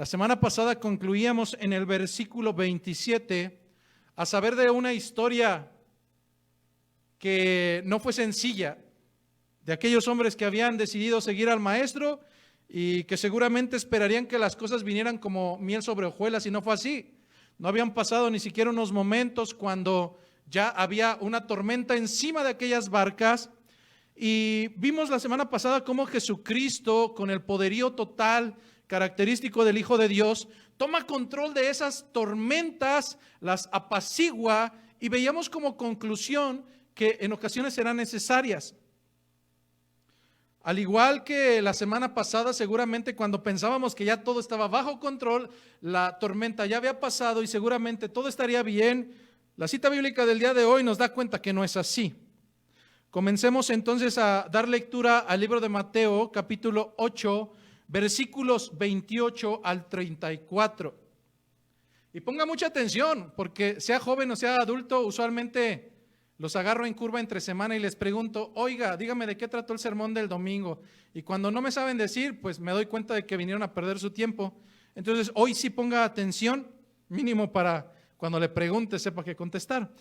La semana pasada concluíamos en el versículo 27 a saber de una historia que no fue sencilla, de aquellos hombres que habían decidido seguir al maestro y que seguramente esperarían que las cosas vinieran como miel sobre hojuelas, y no fue así. No habían pasado ni siquiera unos momentos cuando ya había una tormenta encima de aquellas barcas. Y vimos la semana pasada cómo Jesucristo, con el poderío total característico del Hijo de Dios, toma control de esas tormentas, las apacigua, y veíamos como conclusión que en ocasiones serán necesarias. Al igual que la semana pasada, seguramente cuando pensábamos que ya todo estaba bajo control, la tormenta ya había pasado y seguramente todo estaría bien, la cita bíblica del día de hoy nos da cuenta que no es así. Comencemos entonces a dar lectura al libro de Mateo, capítulo 8, versículos 28 al 34. Y ponga mucha atención, porque sea joven o sea adulto, usualmente los agarro en curva entre semana y les pregunto: oiga, dígame de qué trató el sermón del domingo. Y cuando no me saben decir, pues me doy cuenta de que vinieron a perder su tiempo. Entonces hoy sí ponga atención, mínimo para cuando le pregunte sepa qué contestar.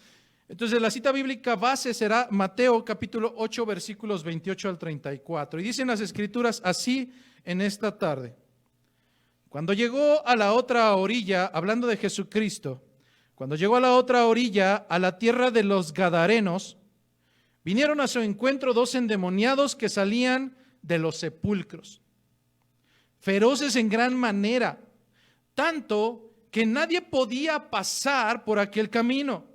Entonces la cita bíblica base será Mateo capítulo 8 versículos 28 al 34. Y dicen las escrituras así en esta tarde: cuando llegó a la otra orilla, hablando de Jesucristo, cuando llegó a la otra orilla, a la tierra de los Gadarenos, vinieron a su encuentro dos endemoniados que salían de los sepulcros, feroces en gran manera, tanto que nadie podía pasar por aquel camino.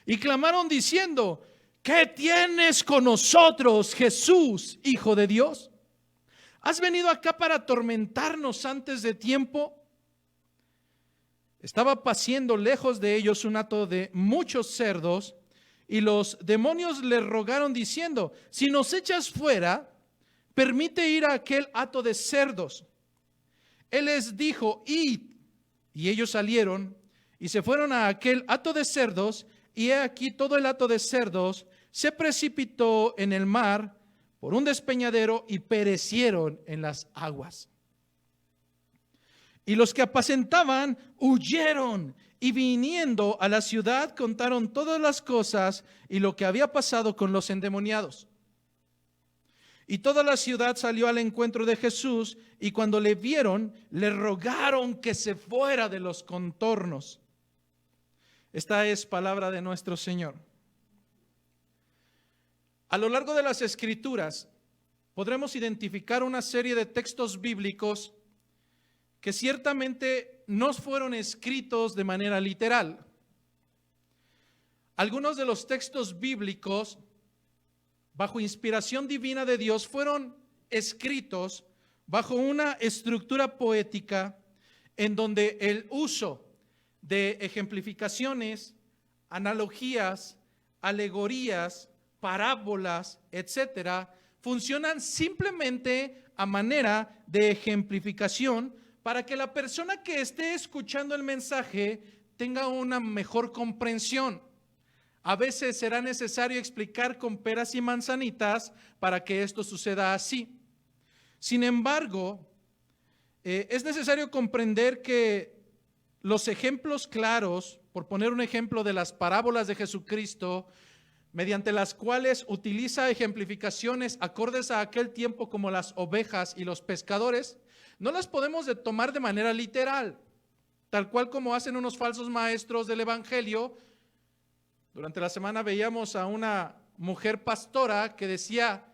Y clamaron diciendo: ¿qué tienes con nosotros, Jesús, Hijo de Dios? ¿Has venido acá para atormentarnos antes de tiempo? Estaba paciendo lejos de ellos un hato de muchos cerdos, y los demonios le rogaron diciendo: si nos echas fuera, permite ir a aquel hato de cerdos. Él les dijo: id. Y ellos salieron y se fueron a aquel hato de cerdos, y he aquí todo el hato de cerdos se precipitó en el mar por un despeñadero y perecieron en las aguas. Y los que apacentaban huyeron, y viniendo a la ciudad contaron todas las cosas y lo que había pasado con los endemoniados. Y toda la ciudad salió al encuentro de Jesús, y cuando le vieron, le rogaron que se fuera de los contornos. Esta es palabra de nuestro Señor. A lo largo de las Escrituras podremos identificar una serie de textos bíblicos que ciertamente no fueron escritos de manera literal. Algunos de los textos bíblicos, bajo inspiración divina de Dios, fueron escritos bajo una estructura poética en donde el uso de ejemplificaciones, analogías, alegorías, parábolas, etcétera, funcionan simplemente a manera de ejemplificación para que la persona que esté escuchando el mensaje tenga una mejor comprensión. A veces será necesario explicar con peras y manzanitas para que esto suceda así. Sin embargo, es necesario comprender que los ejemplos claros, por poner un ejemplo de las parábolas de Jesucristo, mediante las cuales utiliza ejemplificaciones acordes a aquel tiempo como las ovejas y los pescadores, no las podemos tomar de manera literal, tal cual como hacen unos falsos maestros del evangelio. Durante la semana veíamos a una mujer pastora que decía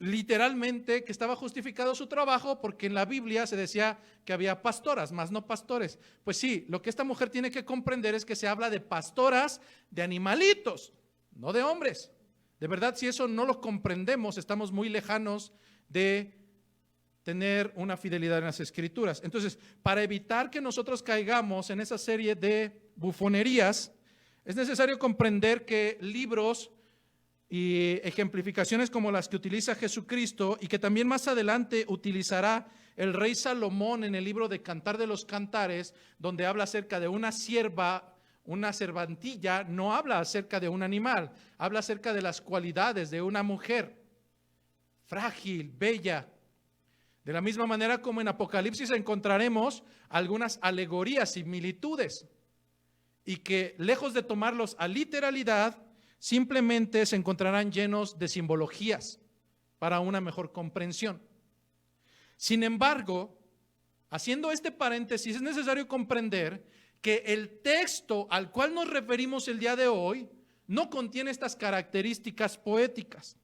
literalmente que estaba justificado su trabajo porque en la Biblia se decía que había pastoras, más no pastores. Pues sí, lo que esta mujer tiene que comprender es que se habla de pastoras de animalitos, no de hombres. De verdad, si eso no lo comprendemos, estamos muy lejanos de tener una fidelidad en las Escrituras. Entonces, para evitar que nosotros caigamos en esa serie de bufonerías, es necesario comprender que libros y ejemplificaciones como las que utiliza Jesucristo, y que también más adelante utilizará el rey Salomón en el libro de Cantar de los Cantares, donde habla acerca de una sierva, una servantilla, no habla acerca de un animal, habla acerca de las cualidades de una mujer frágil, bella. De la misma manera como en Apocalipsis encontraremos algunas alegorías, similitudes, y que lejos de tomarlos a literalidad, simplemente se encontrarán llenos de simbologías para una mejor comprensión. Sin embargo, haciendo este paréntesis, es necesario comprender que el texto al cual nos referimos el día de hoy no contiene estas características poéticas.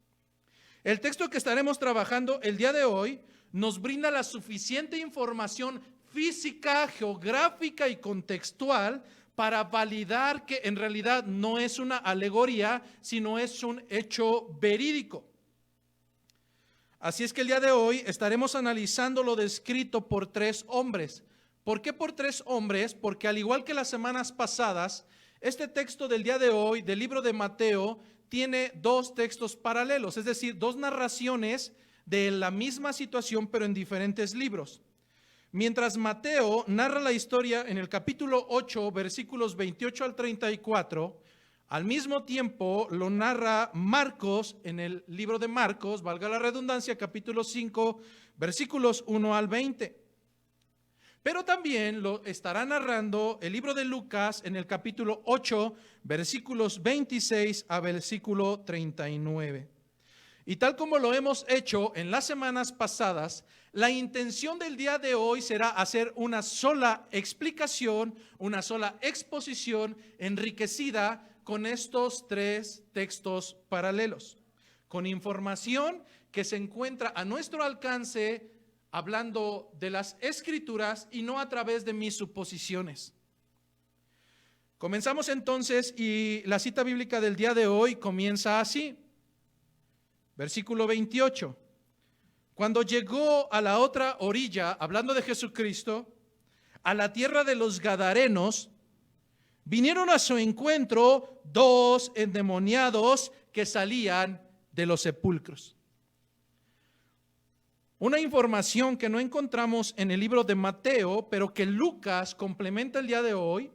El texto que estaremos trabajando el día de hoy nos brinda la suficiente información física, geográfica y contextual para validar que en realidad no es una alegoría, sino es un hecho verídico. Así es que el día de hoy estaremos analizando lo descrito por 3 hombres. ¿Por qué por 3 hombres? Porque al igual que las semanas pasadas, este texto del día de hoy, del libro de Mateo, tiene 2 textos paralelos, es decir, 2 narraciones de la misma situación, pero en diferentes libros. Mientras Mateo narra la historia en el capítulo 8, versículos 28 al 34, al mismo tiempo lo narra Marcos en el libro de Marcos, valga la redundancia, capítulo 5, versículos 1 al 20. Pero también lo estará narrando el libro de Lucas en el capítulo 8, versículos 26 a versículo 39. Y tal como lo hemos hecho en las semanas pasadas, la intención del día de hoy será hacer una sola explicación, una sola exposición enriquecida con estos 3 textos paralelos, con información que se encuentra a nuestro alcance hablando de las Escrituras y no a través de mis suposiciones. Comenzamos entonces y la cita bíblica del día de hoy comienza así. Versículo 28. Cuando llegó a la otra orilla, hablando de Jesucristo, a la tierra de los Gadarenos, vinieron a su encuentro 2 endemoniados que salían de los sepulcros. Una información que no encontramos en el libro de Mateo, pero que Lucas complementa el día de hoy.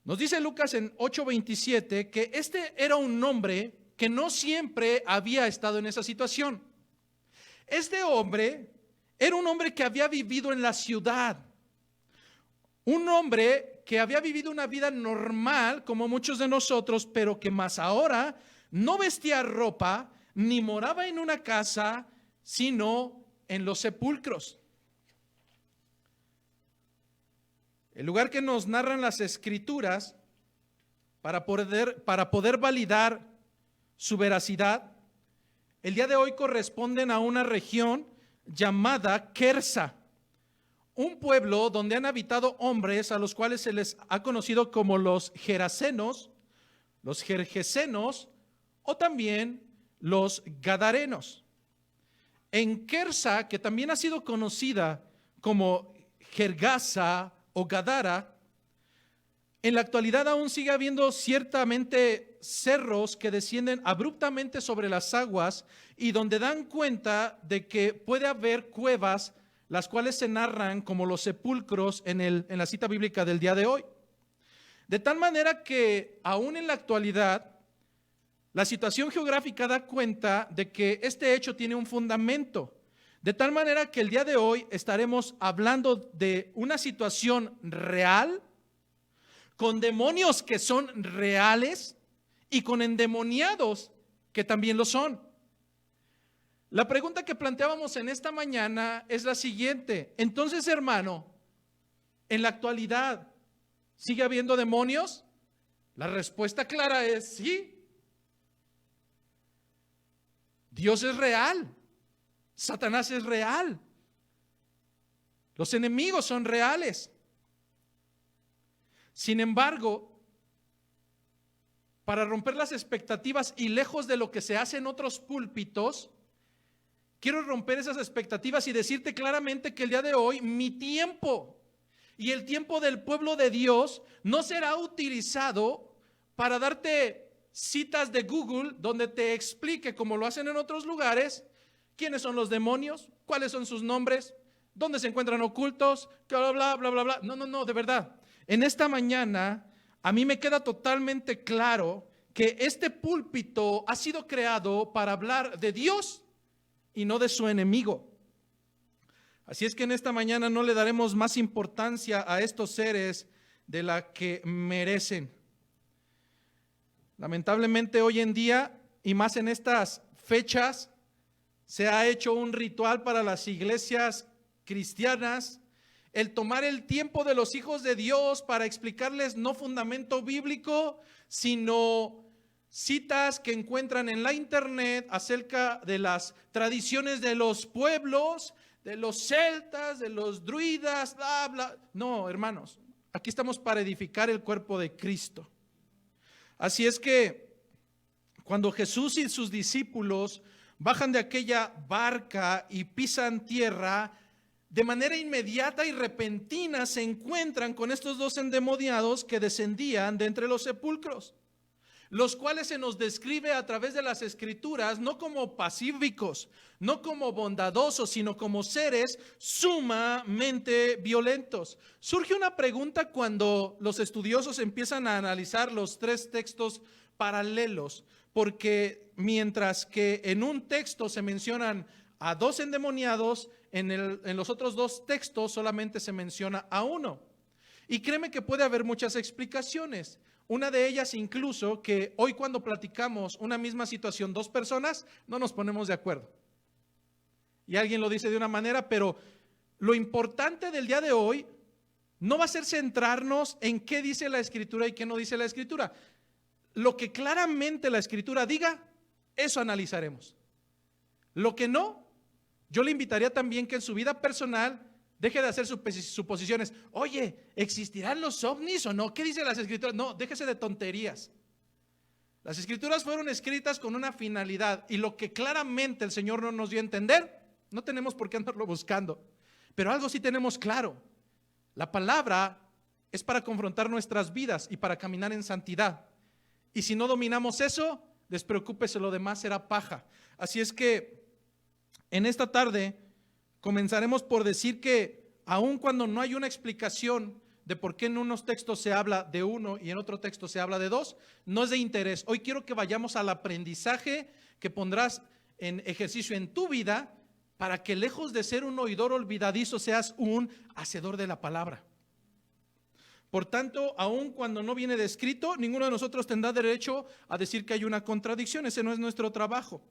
Nos dice Lucas en 8:27 que este era un hombre que no siempre había estado en esa situación. Este hombre era un hombre que había vivido en la ciudad, un hombre que había vivido una vida normal como muchos de nosotros, pero que más ahora no vestía ropa ni moraba en una casa, sino en los sepulcros. El lugar que nos narran las Escrituras para poder validar su veracidad, el día de hoy corresponden a una región llamada Quersa, un pueblo donde han habitado hombres a los cuales se les ha conocido como los gerasenos, los gergesenos o también los gadarenos. En Quersa, que también ha sido conocida como Gergasa o Gadara, en la actualidad aún sigue habiendo ciertamente cerros que descienden abruptamente sobre las aguas y donde dan cuenta de que puede haber cuevas, las cuales se narran como los sepulcros en la cita bíblica del día de hoy. De tal manera que aún en la actualidad, la situación geográfica da cuenta de que este hecho tiene un fundamento. De tal manera que el día de hoy estaremos hablando de una situación real, con demonios que son reales y con endemoniados que también lo son. La pregunta que planteábamos en esta mañana es la siguiente. Entonces, hermano, en la actualidad, ¿sigue habiendo demonios? La respuesta clara es sí. Dios es real. Satanás es real. Los enemigos son reales. Sin embargo, para romper las expectativas y lejos de lo que se hace en otros púlpitos, quiero romper esas expectativas y decirte claramente que el día de hoy mi tiempo y el tiempo del pueblo de Dios no será utilizado para darte citas de Google donde te explique, como lo hacen en otros lugares, quiénes son los demonios, cuáles son sus nombres, dónde se encuentran ocultos, bla, bla, bla, bla, bla. No, de verdad. En esta mañana a mí me queda totalmente claro que este púlpito ha sido creado para hablar de Dios y no de su enemigo. Así es que en esta mañana no le daremos más importancia a estos seres de la que merecen. Lamentablemente hoy en día, y más en estas fechas, se ha hecho un ritual para las iglesias cristianas el tomar el tiempo de los hijos de Dios para explicarles no fundamento bíblico, sino citas que encuentran en la internet acerca de las tradiciones de los pueblos, de los celtas, de los druidas, bla, bla. No, hermanos, aquí estamos para edificar el cuerpo de Cristo. Así es que cuando Jesús y sus discípulos bajan de aquella barca y pisan tierra, de manera inmediata y repentina se encuentran con estos dos endemoniados que descendían de entre los sepulcros, los cuales se nos describe a través de las Escrituras no como pacíficos, no como bondadosos, sino como seres sumamente violentos. Surge una pregunta cuando los estudiosos empiezan a analizar los tres textos paralelos, porque mientras que en un texto se mencionan a dos endemoniados, en los otros dos textos solamente se menciona a uno. Y créeme que puede haber muchas explicaciones. Una de ellas incluso que hoy cuando platicamos una misma situación, dos personas, no nos ponemos de acuerdo. Y alguien lo dice de una manera, pero lo importante del día de hoy no va a ser centrarnos en qué dice la Escritura y qué no dice la Escritura. Lo que claramente la Escritura diga, eso analizaremos. Lo que no, yo le invitaría también que en su vida personal deje de hacer suposiciones. Oye, ¿existirán los ovnis o no? ¿Qué dicen las Escrituras? No, déjese de tonterías. Las Escrituras fueron escritas con una finalidad y lo que claramente el Señor no nos dio a entender, no tenemos por qué andarlo buscando. Pero algo sí tenemos claro. La palabra es para confrontar nuestras vidas y para caminar en santidad. Y si no dominamos eso, despreocúpese, lo demás será paja. Así es que en esta tarde comenzaremos por decir que aun cuando no hay una explicación de por qué en unos textos se habla de uno y en otro texto se habla de dos, no es de interés. Hoy quiero que vayamos al aprendizaje que pondrás en ejercicio en tu vida para que lejos de ser un oidor olvidadizo seas un hacedor de la palabra. Por tanto, aun cuando no viene descrito, ninguno de nosotros tendrá derecho a decir que hay una contradicción. Ese no es nuestro trabajo.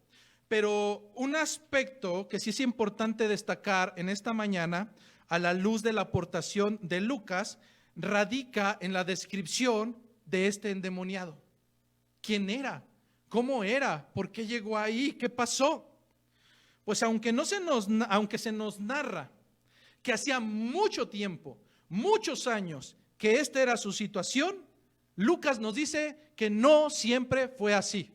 Pero un aspecto que sí es importante destacar en esta mañana, a la luz de la aportación de Lucas, radica en la descripción de este endemoniado. ¿Quién era? ¿Cómo era? ¿Por qué llegó ahí? ¿Qué pasó? Pues aunque se nos narra que hacía mucho tiempo, muchos años, que esta era su situación, Lucas nos dice que no siempre fue así.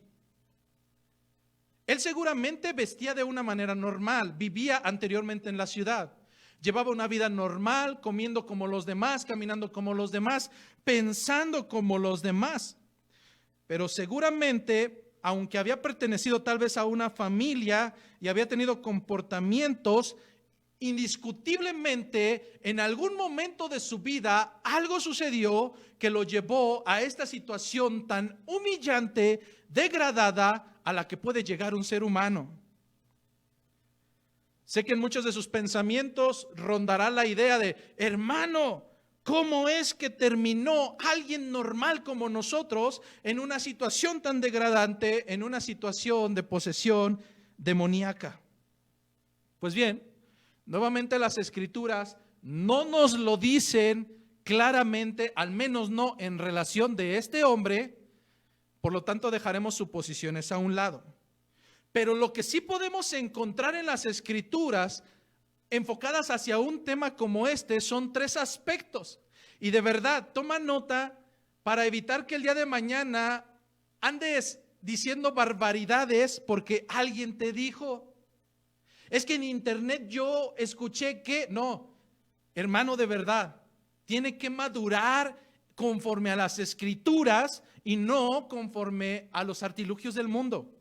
Él seguramente vestía de una manera normal, vivía anteriormente en la ciudad, llevaba una vida normal, comiendo como los demás, caminando como los demás, pensando como los demás. Pero seguramente, aunque había pertenecido tal vez a una familia y había tenido comportamientos, indiscutiblemente en algún momento de su vida algo sucedió que lo llevó a esta situación tan humillante, degradada, a la que puede llegar un ser humano. Sé que en muchos de sus pensamientos rondará la idea de, hermano, ¿cómo es que terminó alguien normal como nosotros en una situación tan degradante, en una situación de posesión demoníaca? Pues bien, nuevamente las Escrituras no nos lo dicen claramente, al menos no en relación de este hombre. Por lo tanto, dejaremos suposiciones a un lado. Pero lo que sí podemos encontrar en las Escrituras, enfocadas hacia un tema como este, son tres aspectos. Y de verdad, toma nota para evitar que el día de mañana andes diciendo barbaridades porque alguien te dijo. Es que en internet yo escuché que, no, hermano, de verdad, tiene que madurar conforme a las Escrituras y no conforme a los artilugios del mundo.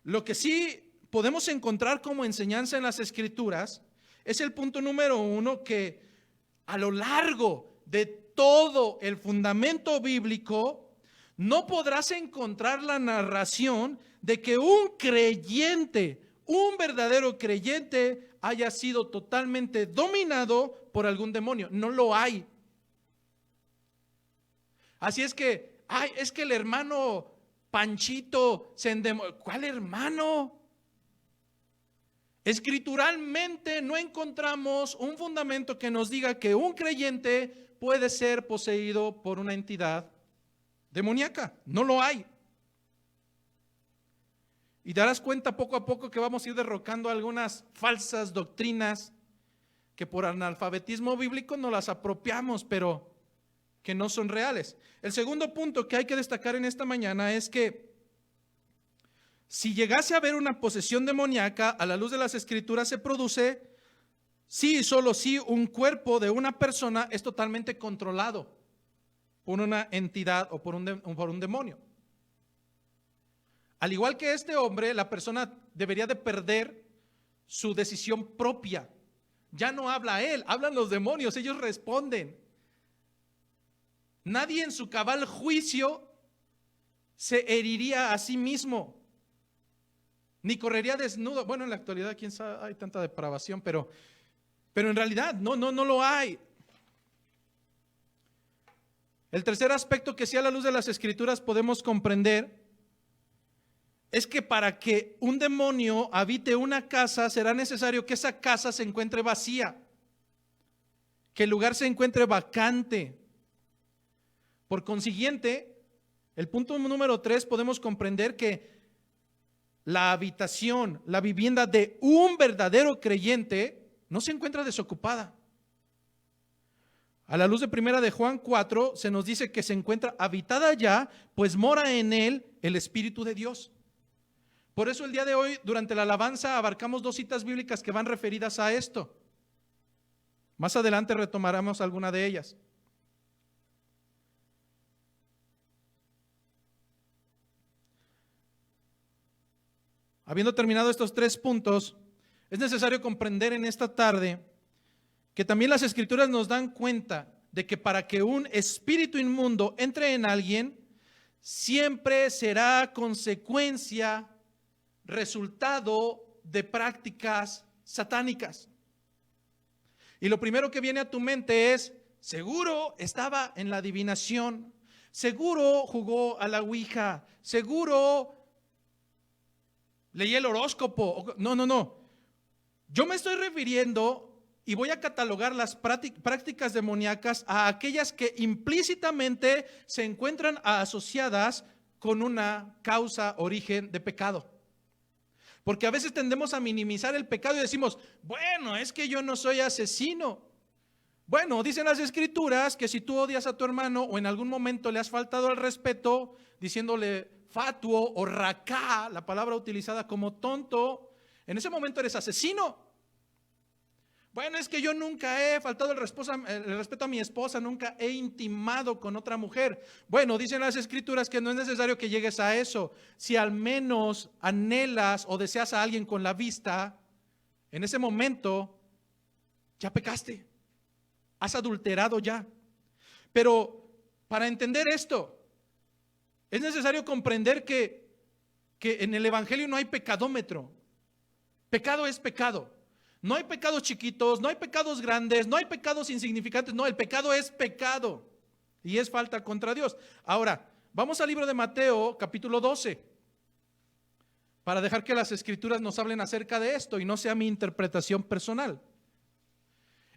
Lo que sí podemos encontrar como enseñanza en las Escrituras es el punto número 1, que a lo largo de todo el fundamento bíblico no podrás encontrar la narración de que un creyente, un verdadero creyente, haya sido totalmente dominado por algún demonio. No lo hay. Así es que, es que el hermano Panchito se endemonió. ¿Cuál hermano? Escrituralmente no encontramos un fundamento que nos diga que un creyente puede ser poseído por una entidad demoníaca. No lo hay. Y darás cuenta poco a poco que vamos a ir derrocando algunas falsas doctrinas que por analfabetismo bíblico nos las apropiamos, pero que no son reales. El segundo punto que hay que destacar en esta mañana es que si llegase a haber una posesión demoníaca, a la luz de las Escrituras se produce, sí y solo si un cuerpo de una persona es totalmente controlado por una entidad o por un demonio. Al igual que este hombre, la persona debería de perder su decisión propia. Ya no habla él, hablan los demonios, ellos responden. Nadie en su cabal juicio se heriría a sí mismo, ni correría desnudo. Bueno, en la actualidad, quién sabe, hay tanta depravación, pero en realidad no lo hay. El tercer aspecto que sí a la luz de las Escrituras podemos comprender es que para que un demonio habite una casa será necesario que esa casa se encuentre vacía, que el lugar se encuentre vacante. Por consiguiente, el punto número 3, podemos comprender que la habitación, la vivienda de un verdadero creyente no se encuentra desocupada. A la luz de 1 de Juan 4 se nos dice que se encuentra habitada ya, pues mora en él el Espíritu de Dios. Por eso el día de hoy, durante la alabanza, abarcamos 2 citas bíblicas que van referidas a esto. Más adelante retomaremos alguna de ellas. Habiendo terminado estos 3 puntos, es necesario comprender en esta tarde que también las Escrituras nos dan cuenta de que para que un espíritu inmundo entre en alguien, siempre será consecuencia, resultado de prácticas satánicas. Y lo primero que viene a tu mente es, seguro estaba en la adivinación, seguro jugó a la ouija, seguro leí el horóscopo. No. Yo me estoy refiriendo y voy a catalogar las prácticas demoníacas a aquellas que implícitamente se encuentran asociadas con una causa, origen de pecado. Porque a veces tendemos a minimizar el pecado y decimos, bueno, es que yo no soy asesino. Bueno, dicen las Escrituras que si tú odias a tu hermano o en algún momento le has faltado al respeto, diciéndole fatuo o racá, la palabra utilizada como tonto, en ese momento eres asesino. Bueno, es que yo nunca he faltado el respeto a mi esposa, nunca he intimado con otra mujer. Bueno, dicen las Escrituras que no es necesario que llegues a eso. Si al menos anhelas o deseas a alguien con la vista, en ese momento ya pecaste, has adulterado ya. Pero para entender esto, es necesario comprender que en el Evangelio no hay pecadómetro. Pecado es pecado. No hay pecados chiquitos, no hay pecados grandes, no hay pecados insignificantes. No, el pecado es pecado y es falta contra Dios. Ahora, vamos al libro de Mateo, capítulo 12, para dejar que las Escrituras nos hablen acerca de esto y no sea mi interpretación personal.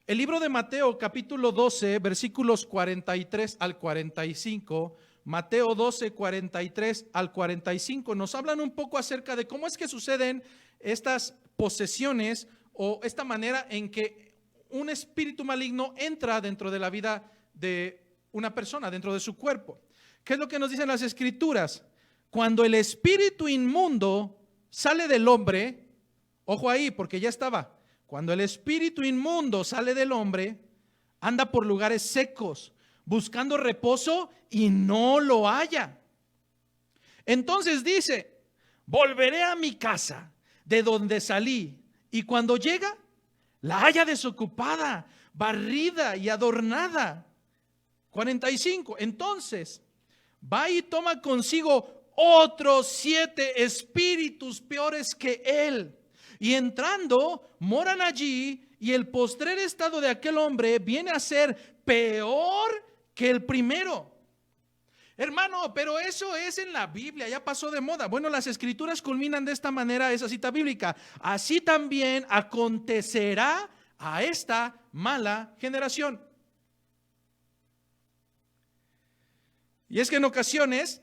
El libro de Mateo, capítulo 12, versículos 43 al 45, Mateo 12, 43 al 45, nos hablan un poco acerca de cómo es que suceden estas posesiones o esta manera en que un espíritu maligno entra dentro de la vida de una persona, dentro de su cuerpo. ¿Qué es lo que nos dicen las Escrituras? Cuando el espíritu inmundo sale del hombre, ojo ahí, porque ya estaba. Cuando el espíritu inmundo sale del hombre, anda por lugares secos, buscando reposo y no lo halla. Entonces dice, volveré a mi casa de donde salí, y cuando llega, la halla desocupada, barrida y adornada. 45. Entonces va y toma consigo otros 7 espíritus peores que él, y entrando moran allí, y el postrer estado de aquel hombre viene a ser peor que el primero. Hermano, pero eso es en la Biblia, ya pasó de moda. Bueno, las escrituras culminan de esta manera esa cita bíblica. Así también acontecerá a esta mala generación. Y es que en ocasiones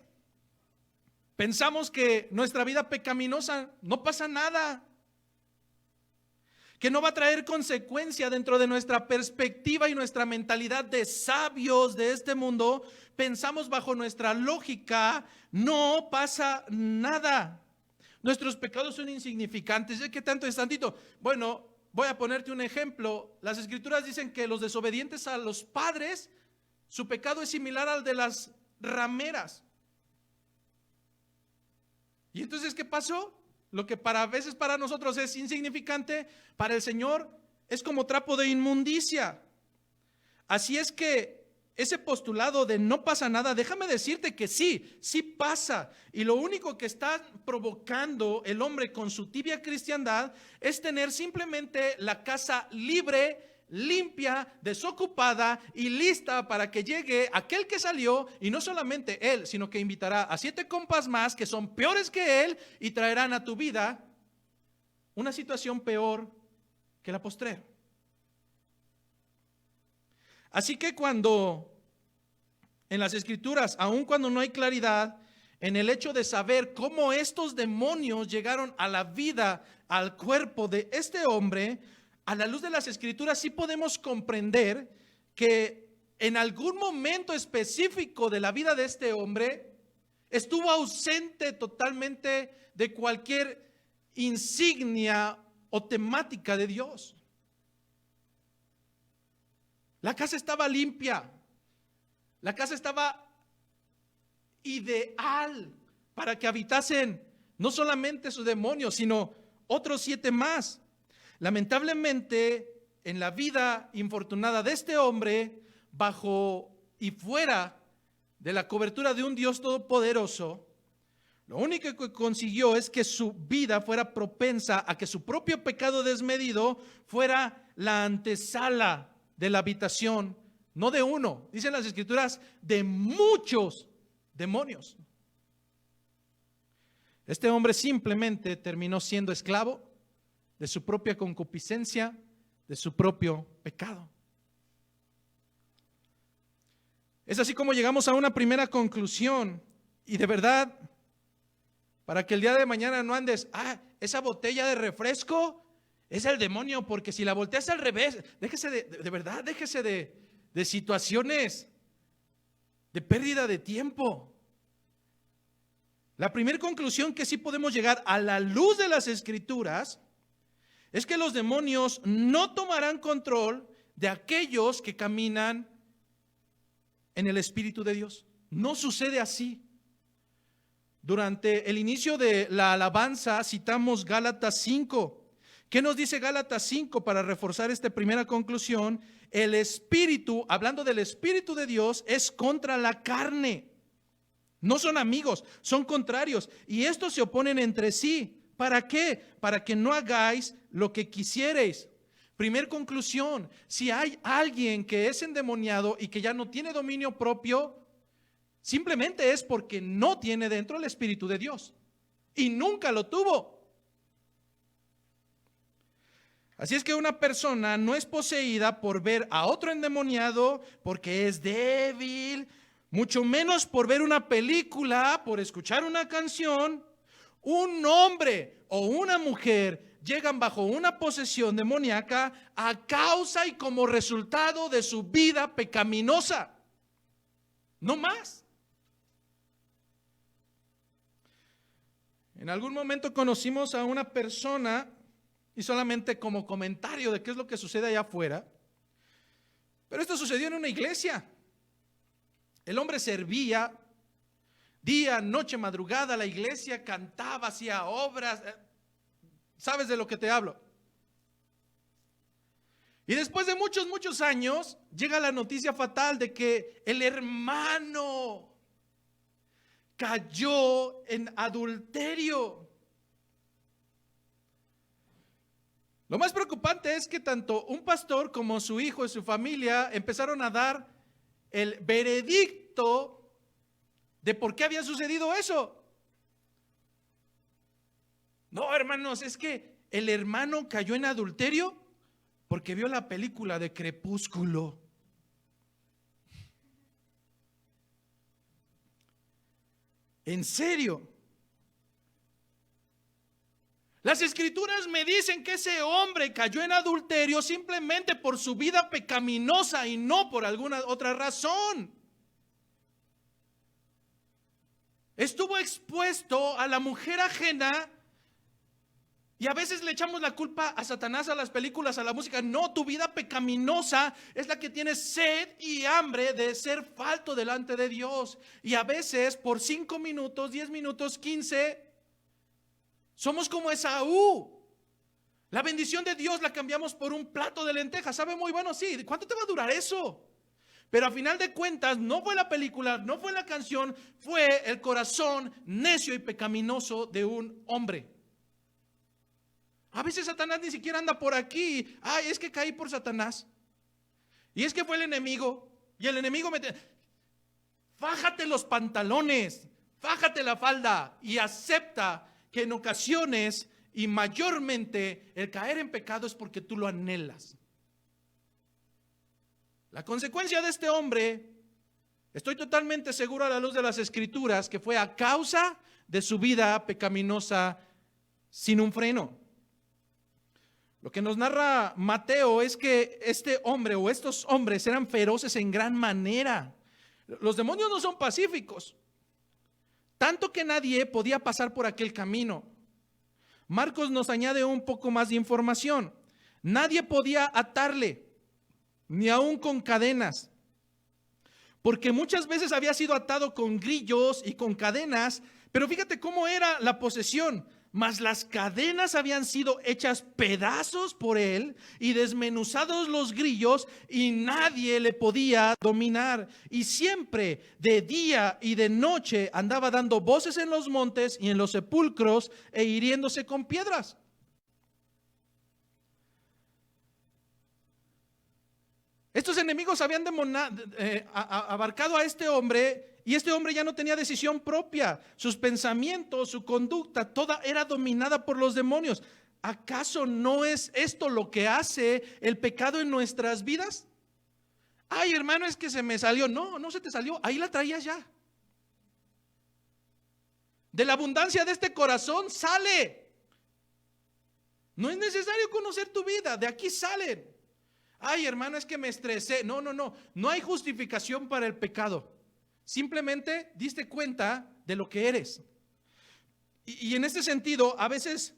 pensamos que nuestra vida pecaminosa no pasa nada, que no va a traer consecuencia dentro de nuestra perspectiva y nuestra mentalidad de sabios de este mundo. Pensamos bajo nuestra lógica, no pasa nada. Nuestros pecados son insignificantes. ¿Qué tanto es tantito? Bueno, voy a ponerte un ejemplo. Las escrituras dicen que los desobedientes a los padres, su pecado es similar al de las rameras. ¿Y entonces qué pasó? Lo que a veces para nosotros es insignificante, para el Señor es como trapo de inmundicia. Así es que ese postulado de no pasa nada, déjame decirte que sí pasa. Y lo único que está provocando el hombre con su tibia cristiandad es tener simplemente la casa libre, limpia, desocupada y lista para que llegue aquel que salió, y no solamente él, sino que invitará a 7 compas más que son peores que él y traerán a tu vida una situación peor que la postrera. Así que cuando en las escrituras, aun cuando no hay claridad en el hecho de saber cómo estos demonios llegaron a la vida, al cuerpo de este hombre, a la luz de las escrituras sí podemos comprender que en algún momento específico de la vida de este hombre estuvo ausente totalmente de cualquier insignia o temática de Dios. La casa estaba limpia, la casa estaba ideal para que habitasen no solamente sus demonios, sino otros 7 más. Lamentablemente, en la vida infortunada de este hombre, bajo y fuera de la cobertura de un Dios todopoderoso, lo único que consiguió es que su vida fuera propensa a que su propio pecado desmedido fuera la antesala de la habitación, no de uno, dicen las escrituras, de muchos demonios. Este hombre simplemente terminó siendo esclavo de su propia concupiscencia, de su propio pecado. Es así como llegamos a una primera conclusión, y de verdad, para que el día de mañana no andes, esa botella de refresco es el demonio, porque si la volteas al revés, déjese de verdad, déjese de situaciones de pérdida de tiempo. La primera conclusión que sí podemos llegar a la luz de las escrituras es que los demonios no tomarán control de aquellos que caminan en el Espíritu de Dios. No sucede así. Durante el inicio de la alabanza citamos Gálatas 5. ¿Qué nos dice Gálatas 5 para reforzar esta primera conclusión? El Espíritu, hablando del Espíritu de Dios, es contra la carne. No son amigos, son contrarios. Y estos se oponen entre sí. ¿Para qué? Para que no hagáis lo que quisierais. Primer conclusión, si hay alguien que es endemoniado y que ya no tiene dominio propio, simplemente es porque no tiene dentro el Espíritu de Dios. Y nunca lo tuvo. Así es que una persona no es poseída por ver a otro endemoniado porque es débil, mucho menos por ver una película, por escuchar una canción. Un hombre o una mujer llegan bajo una posesión demoníaca a causa y como resultado de su vida pecaminosa. No más. En algún momento conocimos a una persona, y solamente como comentario de qué es lo que sucede allá afuera, pero esto sucedió en una iglesia. El hombre servía día, noche, madrugada, la iglesia cantaba, hacía obras. ¿Sabes de lo que te hablo? Y después de muchos años llega la noticia fatal de que el hermano cayó en adulterio. Lo más preocupante es que tanto un pastor como su hijo y su familia empezaron a dar el veredicto de por qué había sucedido eso. No, hermanos, es que el hermano cayó en adulterio porque vio la película de Crepúsculo. ¿En serio? Las escrituras me dicen que ese hombre cayó en adulterio simplemente por su vida pecaminosa y no por alguna otra razón. Estuvo expuesto a la mujer ajena y a veces le echamos la culpa a Satanás, a las películas, a la música. No, tu vida pecaminosa es la que tiene sed y hambre de ser falto delante de Dios. Y a veces por 5 minutos, 10 minutos, 15, somos como Esaú. La bendición de Dios la cambiamos por un plato de lentejas. ¿Sabe? Muy bueno, sí. ¿Cuánto te va a durar eso? Pero a final de cuentas no fue la película, no fue la canción, fue el corazón necio y pecaminoso de un hombre. A veces Satanás ni siquiera anda por aquí. Ay, es que caí por Satanás. Y es que fue el enemigo. Y el enemigo me... Fájate los pantalones, fájate la falda y acepta que en ocasiones y mayormente el caer en pecado es porque tú lo anhelas. La consecuencia de este hombre, estoy totalmente seguro a la luz de las escrituras, que fue a causa de su vida pecaminosa sin un freno. Lo que nos narra Mateo es que este hombre o estos hombres eran feroces en gran manera. Los demonios no son pacíficos, tanto que nadie podía pasar por aquel camino. Marcos nos añade un poco más de información. Nadie podía atarle, ni aún con cadenas, porque muchas veces había sido atado con grillos y con cadenas, pero fíjate cómo era la posesión. Mas las cadenas habían sido hechas pedazos por él y desmenuzados los grillos, y nadie le podía dominar. Y siempre de día y de noche andaba dando voces en los montes y en los sepulcros e hiriéndose con piedras. Estos enemigos habían abarcado a este hombre, y este hombre ya no tenía decisión propia. Sus pensamientos, su conducta, toda era dominada por los demonios. ¿Acaso no es esto lo que hace el pecado en nuestras vidas? Ay, hermano, es que se me salió. No, no se te salió, ahí la traías ya. De la abundancia de este corazón sale. No es necesario conocer tu vida, de aquí salen. Ay, hermano, es que me estresé. No, no hay justificación para el pecado. Simplemente diste cuenta de lo que eres. Y en este sentido, a veces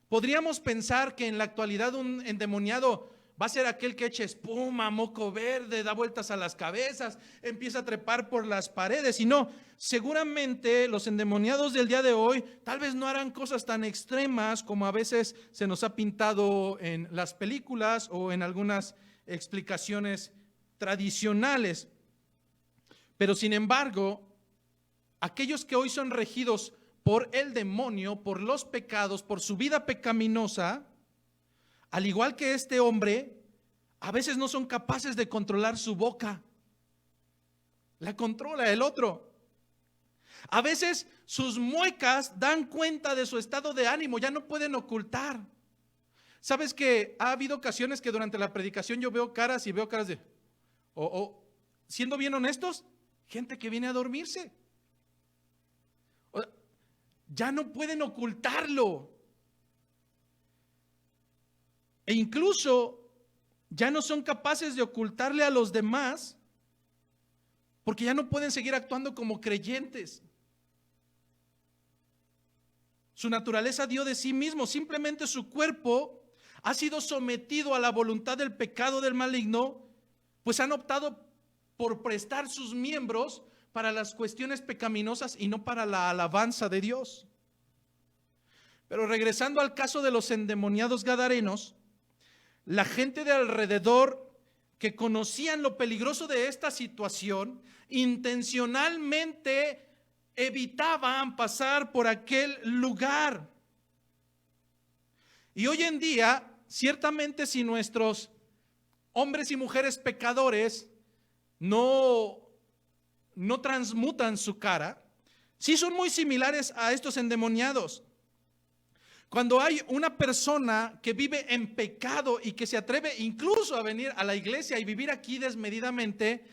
podríamos pensar que en la actualidad un endemoniado va a ser aquel que eche espuma, moco verde, da vueltas a las cabezas, empieza a trepar por las paredes. Y no, seguramente los endemoniados del día de hoy tal vez no harán cosas tan extremas como a veces se nos ha pintado en las películas o en algunas explicaciones tradicionales. Pero sin embargo, aquellos que hoy son regidos por el demonio, por los pecados, por su vida pecaminosa, al igual que este hombre, a veces no son capaces de controlar su boca. La controla el otro. A veces sus muecas dan cuenta de su estado de ánimo, ya no pueden ocultar. ¿Sabes que ha habido ocasiones que durante la predicación yo veo caras y veo caras de, siendo bien honestos, gente que viene a dormirse? Ya no pueden ocultarlo. E incluso ya no son capaces de ocultarle a los demás, porque ya no pueden seguir actuando como creyentes. Su naturaleza dio de sí mismo, simplemente su cuerpo ha sido sometido a la voluntad del pecado del maligno, pues han optado por prestar sus miembros para las cuestiones pecaminosas y no para la alabanza de Dios. Pero regresando al caso de los endemoniados gadarenos, la gente de alrededor que conocían lo peligroso de esta situación, intencionalmente evitaban pasar por aquel lugar. Y hoy en día ciertamente si nuestros hombres y mujeres pecadores no transmutan su cara, sí son muy similares a estos endemoniados. Cuando hay una persona que vive en pecado y que se atreve incluso a venir a la iglesia y vivir aquí desmedidamente,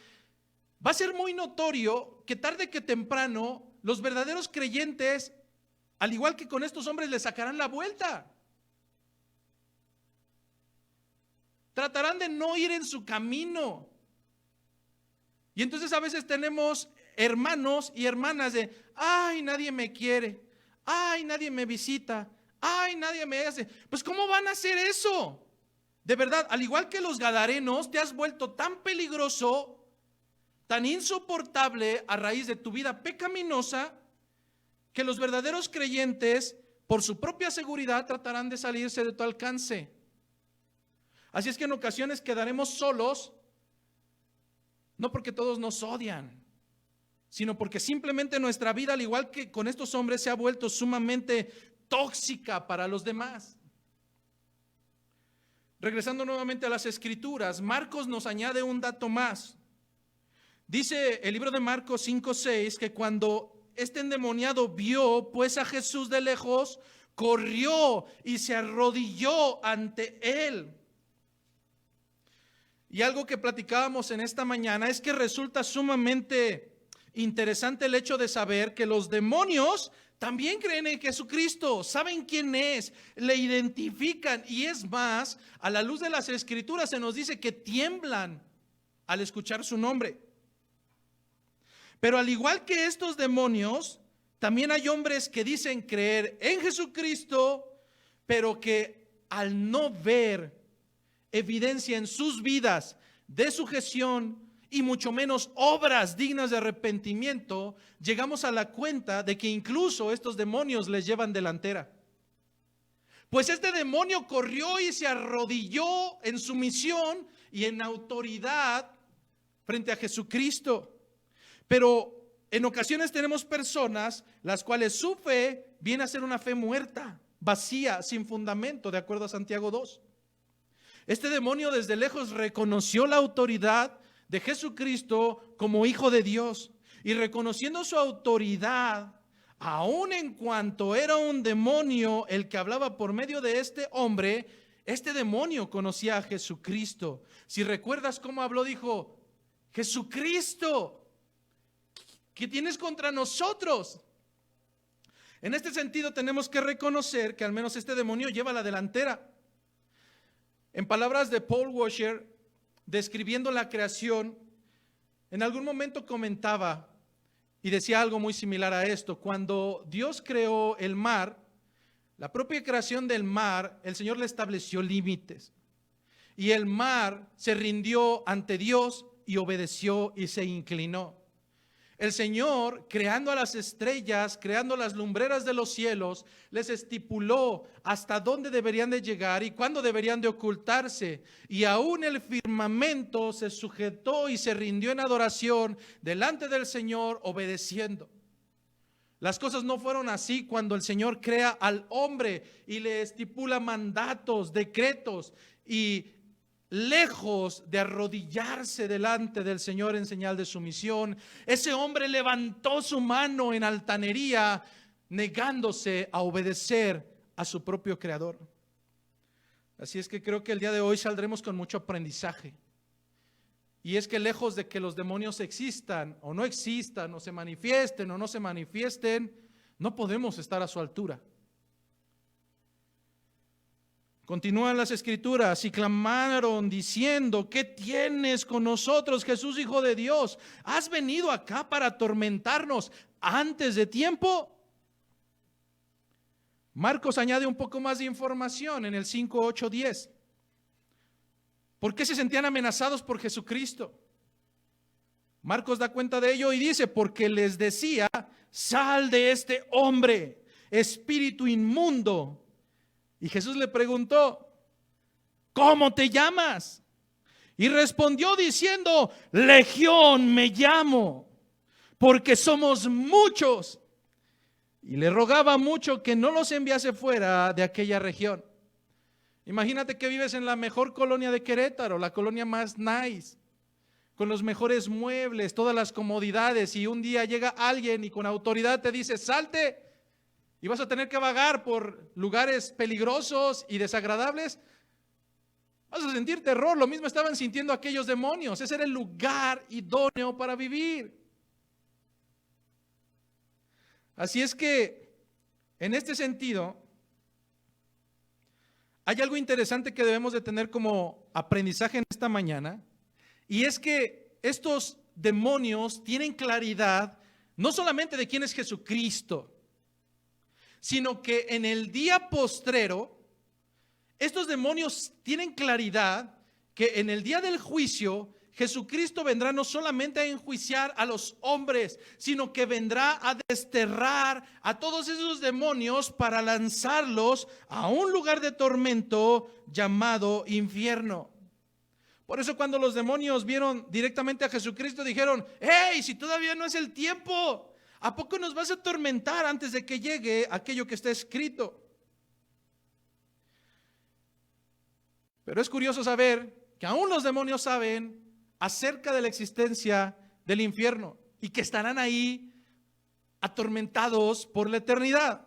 va a ser muy notorio que tarde que temprano los verdaderos creyentes, al igual que con estos hombres, le sacarán la vuelta. Tratarán de no ir en su camino. Y entonces a veces tenemos hermanos y hermanas de, ay, nadie me quiere, ay, nadie me visita, ay, nadie me hace. Pues ¿cómo van a hacer eso? De verdad, al igual que los gadarenos, te has vuelto tan peligroso, tan insoportable a raíz de tu vida pecaminosa, que los verdaderos creyentes, por su propia seguridad, tratarán de salirse de tu alcance. Así es que en ocasiones quedaremos solos, no porque todos nos odian, sino porque simplemente nuestra vida, al igual que con estos hombres, se ha vuelto sumamente tóxica para los demás. Regresando nuevamente a las Escrituras, Marcos nos añade un dato más. Dice el libro de Marcos 5:6 que cuando este endemoniado vio pues a Jesús de lejos, corrió y se arrodilló ante él. Y algo que platicábamos en esta mañana es que resulta sumamente interesante el hecho de saber que los demonios también creen en Jesucristo, saben quién es, le identifican, y es más, a la luz de las Escrituras se nos dice que tiemblan al escuchar su nombre. Pero al igual que estos demonios, también hay hombres que dicen creer en Jesucristo, pero que al no ver evidencia en sus vidas de sujeción y mucho menos obras dignas de arrepentimiento, llegamos a la cuenta de que incluso estos demonios les llevan delantera. Pues este demonio corrió y se arrodilló en sumisión y en autoridad frente a Jesucristo. Pero en ocasiones tenemos personas las cuales su fe viene a ser una fe muerta, vacía, sin fundamento, de acuerdo a Santiago 2. Este demonio desde lejos reconoció la autoridad de Jesucristo como Hijo de Dios, y reconociendo su autoridad, aun en cuanto era un demonio el que hablaba por medio de este hombre, este demonio conocía a Jesucristo. Si recuerdas cómo habló, dijo: Jesucristo, ¿qué tienes contra nosotros? En este sentido tenemos que reconocer que al menos este demonio lleva la delantera. En palabras de Paul Washer, describiendo la creación, en algún momento comentaba y decía algo muy similar a esto. Cuando Dios creó el mar, la propia creación del mar, el Señor le estableció límites. Y el mar se rindió ante Dios y obedeció y se inclinó. El Señor, creando a las estrellas, creando las lumbreras de los cielos, les estipuló hasta dónde deberían de llegar y cuándo deberían de ocultarse. Y aún el firmamento se sujetó y se rindió en adoración delante del Señor, obedeciendo. Las cosas no fueron así cuando el Señor crea al hombre y le estipula mandatos, decretos, y lejos de arrodillarse delante del Señor en señal de sumisión, ese hombre levantó su mano en altanería, negándose a obedecer a su propio Creador. Así es que creo que el día de hoy saldremos con mucho aprendizaje. Y es que lejos de que los demonios existan o no existan, o se manifiesten o no se manifiesten, no podemos estar a su altura. Continúan las Escrituras: y clamaron diciendo: ¿qué tienes con nosotros, Jesús, Hijo de Dios? ¿Has venido acá para atormentarnos antes de tiempo? Marcos añade un poco más de información en el 5, 8, 10. ¿Por qué se sentían amenazados por Jesucristo? Marcos da cuenta de ello y dice: porque les decía: sal de este hombre, espíritu inmundo. Y Jesús le preguntó: ¿cómo te llamas? Y respondió diciendo: Legión me llamo, porque somos muchos. Y le rogaba mucho que no los enviase fuera de aquella región. Imagínate que vives en la mejor colonia de Querétaro, la colonia más nice, con los mejores muebles, todas las comodidades, y un día llega alguien y con autoridad te dice, salte, y vas a tener que vagar por lugares peligrosos y desagradables. Vas a sentir terror. Lo mismo estaban sintiendo aquellos demonios. Ese era el lugar idóneo para vivir. Así es que, en este sentido, hay algo interesante que debemos de tener como aprendizaje en esta mañana, y es que estos demonios tienen claridad no solamente de quién es Jesucristo, sino que en el día postrero, estos demonios tienen claridad que en el día del juicio, Jesucristo vendrá no solamente a enjuiciar a los hombres, sino que vendrá a desterrar a todos esos demonios para lanzarlos a un lugar de tormento llamado infierno. Por eso cuando los demonios vieron directamente a Jesucristo dijeron, hey, si todavía no es el tiempo, ¿a poco nos vas a atormentar antes de que llegue aquello que está escrito? Pero es curioso saber que aún los demonios saben acerca de la existencia del infierno y que estarán ahí atormentados por la eternidad.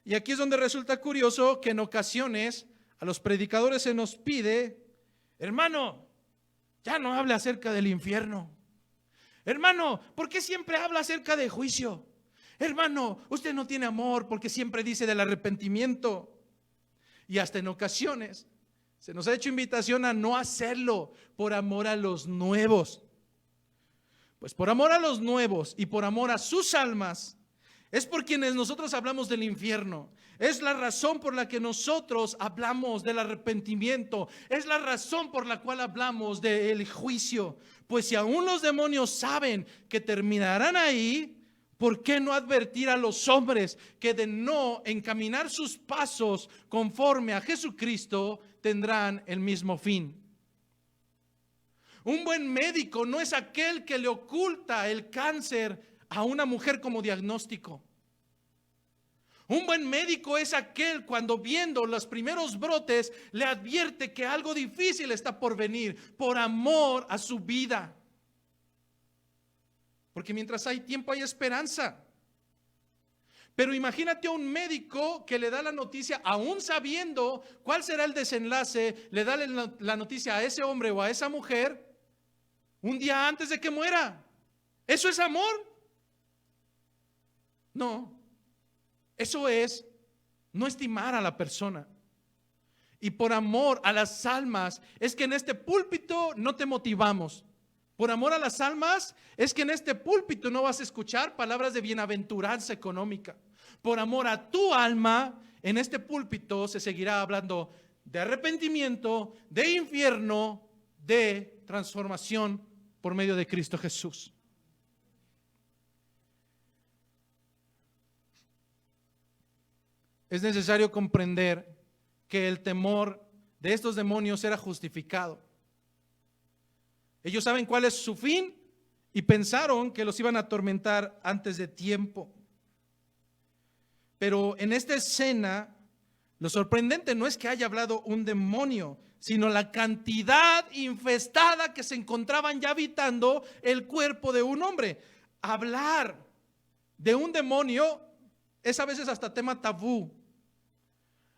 Y aquí es donde resulta curioso que en ocasiones a los predicadores se nos pide, hermano, ya no hable acerca del infierno. Hermano, ¿por qué siempre habla acerca de juicio? Hermano, usted no tiene amor porque siempre dice del arrepentimiento. Y hasta en ocasiones se nos ha hecho invitación a no hacerlo por amor a los nuevos. Pues por amor a los nuevos y por amor a sus almas, es por quienes nosotros hablamos del infierno. Es la razón por la que nosotros hablamos del arrepentimiento. Es la razón por la cual hablamos del juicio. Pues si aún los demonios saben que terminarán ahí, ¿por qué no advertir a los hombres que de no encaminar sus pasos conforme a Jesucristo tendrán el mismo fin? Un buen médico no es aquel que le oculta el cáncer a una mujer como diagnóstico. Un buen médico es aquel cuando viendo los primeros brotes le advierte que algo difícil está por venir por amor a su vida. Porque mientras hay tiempo hay esperanza. Pero imagínate a un médico que le da la noticia, aún sabiendo cuál será el desenlace, le da la noticia a ese hombre o a esa mujer un día antes de que muera. ¿Eso es amor? No. Eso es no estimar a la persona. Y por amor a las almas es que en este púlpito no te motivamos. Por amor a las almas es que en este púlpito no vas a escuchar palabras de bienaventuranza económica. Por amor a tu alma, en este púlpito se seguirá hablando de arrepentimiento, de infierno, de transformación por medio de Cristo Jesús. Es necesario comprender que el temor de estos demonios era justificado. Ellos saben cuál es su fin y pensaron que los iban a atormentar antes de tiempo. Pero en esta escena, lo sorprendente no es que haya hablado un demonio, sino la cantidad infestada que se encontraban ya habitando el cuerpo de un hombre. Hablar de un demonio es a veces hasta tema tabú.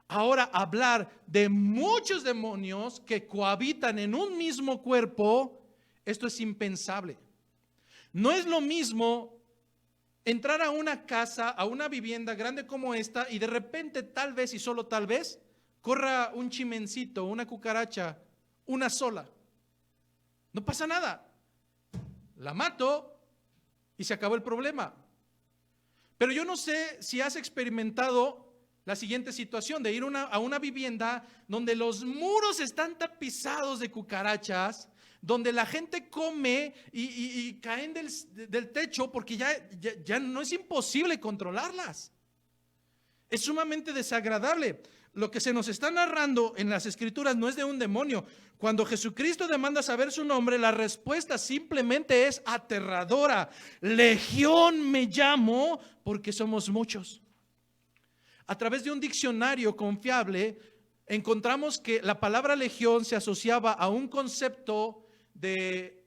Ahora hablar de muchos demonios que cohabitan en un mismo cuerpo, esto es impensable. No es lo mismo entrar a una casa, a una vivienda grande como esta y de repente tal vez y solo tal vez corra un chimencito, una cucaracha, una sola. No pasa nada. La mato y se acabó el problema. Pero yo no sé si has experimentado la siguiente situación de ir a una vivienda donde los muros están tapizados de cucarachas, donde la gente come y caen del techo porque ya no es imposible controlarlas. Es sumamente desagradable. Lo que se nos está narrando en las escrituras no es de un demonio. Cuando Jesucristo demanda saber su nombre, la respuesta simplemente es aterradora. Legión me llamo porque somos muchos. A través de un diccionario confiable, encontramos que la palabra legión se asociaba a un concepto de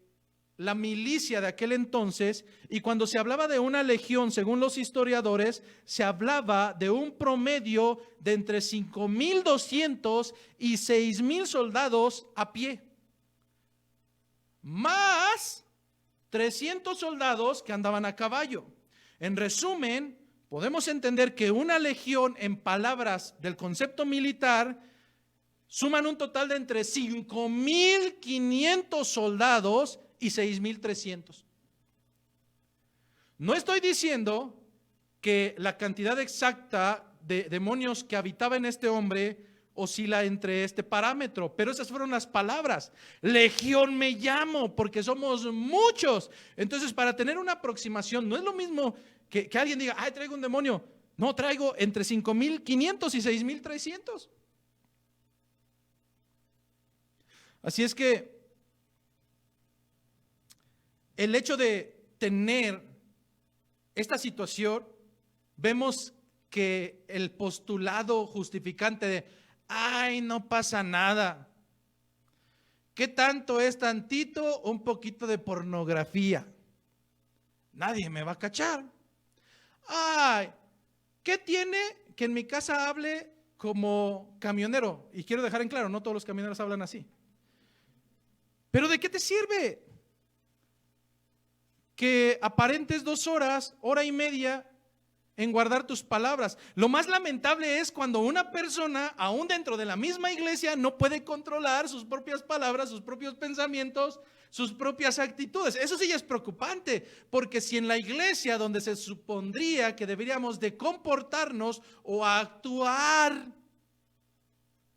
la milicia de aquel entonces, y cuando se hablaba de una legión, según los historiadores, se hablaba de un promedio de entre 5,200 y 6,000 soldados a pie, más 300 soldados que andaban a caballo. En resumen, podemos entender que una legión, en palabras del concepto militar, suman un total de entre 5,500 soldados y 6,300. No estoy diciendo que la cantidad exacta de demonios que habitaba en este hombre oscila entre este parámetro, pero esas fueron las palabras. Legión me llamo porque somos muchos. Entonces, para tener una aproximación, no es lo mismo que alguien diga, ay, traigo un demonio. No, traigo entre 5,500 y 6,300. Así es que el hecho de tener esta situación, vemos que el postulado justificante de, ay, no pasa nada. ¿Qué tanto es tantito? Un poquito de pornografía. Nadie me va a cachar. Ay, ¿qué tiene que en mi casa hable como camionero? Y quiero dejar en claro, no todos los camioneros hablan así. ¿Pero de qué te sirve que aparentes 2 horas, hora y media en guardar tus palabras? Lo más lamentable es cuando una persona, aún dentro de la misma iglesia, no puede controlar sus propias palabras, sus propios pensamientos, sus propias actitudes. Eso sí ya es preocupante, porque si en la iglesia, donde se supondría que deberíamos de comportarnos o actuar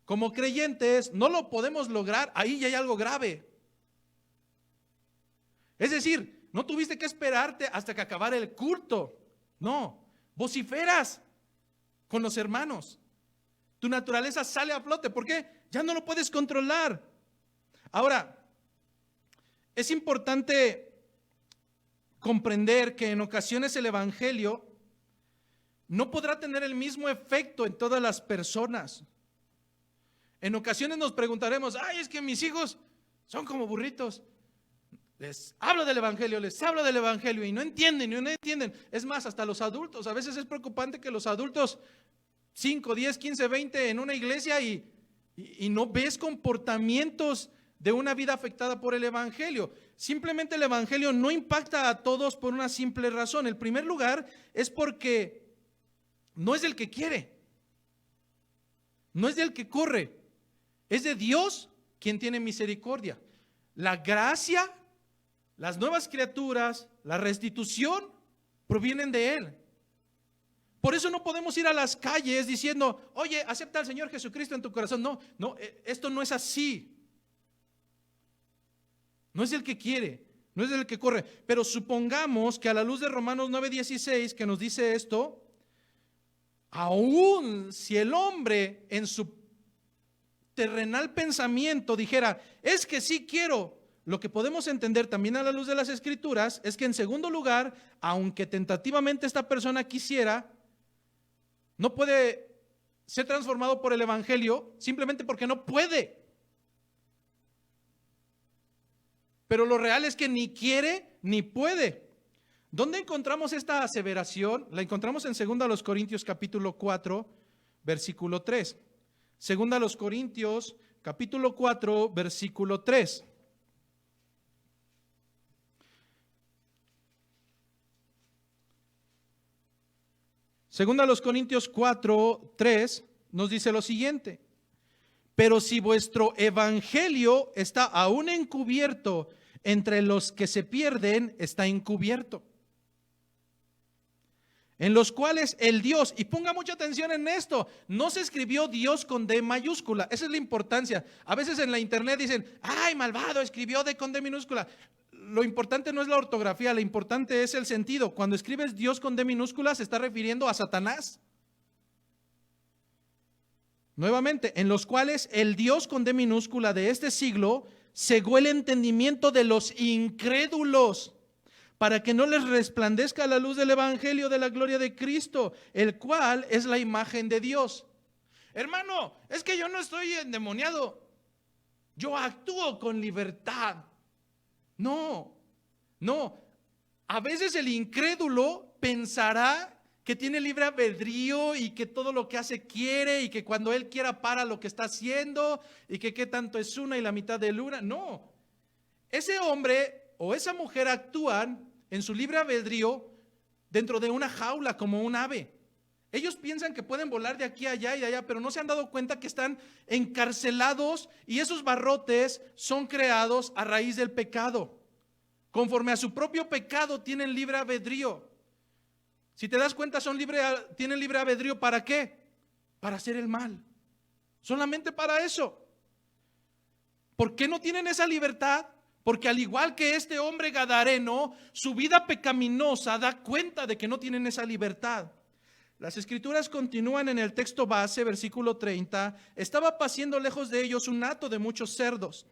como creyentes, no lo podemos lograr, ahí ya hay algo grave. Es decir, no tuviste que esperarte hasta que acabara el culto. No, vociferas con los hermanos. Tu naturaleza sale a flote. ¿Por qué? Ya no lo puedes controlar. Ahora, es importante comprender que en ocasiones el evangelio no podrá tener el mismo efecto en todas las personas. En ocasiones nos preguntaremos, ay, es que mis hijos son como burritos. Les hablo del evangelio y no entienden. Es más, hasta los adultos, a veces es preocupante que los adultos 5, 10, 15, 20 en una iglesia y no ves comportamientos de una vida afectada por el evangelio. Simplemente el evangelio no impacta a todos por una simple razón. En primer lugar, es porque no es del que quiere, no es del que corre, es de Dios quien tiene misericordia. La gracia, las nuevas criaturas, la restitución provienen de Él. Por eso no podemos ir a las calles diciendo, oye, acepta al Señor Jesucristo en tu corazón. No, esto no es así. No es el que quiere, no es el que corre. Pero supongamos que a la luz de Romanos 9:16, que nos dice esto, aún si el hombre en su terrenal pensamiento dijera, es que sí quiero. Lo que podemos entender también a la luz de las Escrituras es que, en segundo lugar, aunque tentativamente esta persona quisiera, no puede ser transformado por el evangelio simplemente porque no puede. Pero lo real es que ni quiere ni puede. ¿Dónde encontramos esta aseveración? La encontramos en 2 Corintios capítulo 4, versículo 3. 2 Corintios capítulo 4, versículo 3. Segunda a los Corintios 4, 3 nos dice lo siguiente: pero si vuestro evangelio está aún encubierto, entre los que se pierden está encubierto, en los cuales el Dios, y ponga mucha atención en esto, no se escribió Dios con D mayúscula. Esa es la importancia. A veces en la internet dicen, ay, malvado, escribió D con D minúscula. Lo importante no es la ortografía, lo importante es el sentido. Cuando escribes Dios con D minúscula, se está refiriendo a Satanás. Nuevamente, en los cuales el Dios con D minúscula de este siglo cegó el entendimiento de los incrédulos, para que no les resplandezca la luz del evangelio de la gloria de Cristo, el cual es la imagen de Dios. Hermano, es que yo no estoy endemoniado, yo actúo con libertad. No, no. A veces el incrédulo pensará que tiene libre albedrío y que todo lo que hace quiere y que cuando él quiera para lo que está haciendo y que qué tanto es una y la mitad de luna. No, ese hombre o esa mujer actúan en su libre albedrío dentro de una jaula como un ave. Ellos piensan que pueden volar de aquí a allá y de allá, pero no se han dado cuenta que están encarcelados y esos barrotes son creados a raíz del pecado. Conforme a su propio pecado tienen libre albedrío. Si te das cuenta, tienen libre albedrío, ¿para qué? Para hacer el mal. Solamente para eso. ¿Por qué no tienen esa libertad? Porque al igual que este hombre gadareno, su vida pecaminosa da cuenta de que no tienen esa libertad. Las escrituras continúan en el texto base, versículo 30. Estaba paciendo lejos de ellos un hato de muchos cerdos.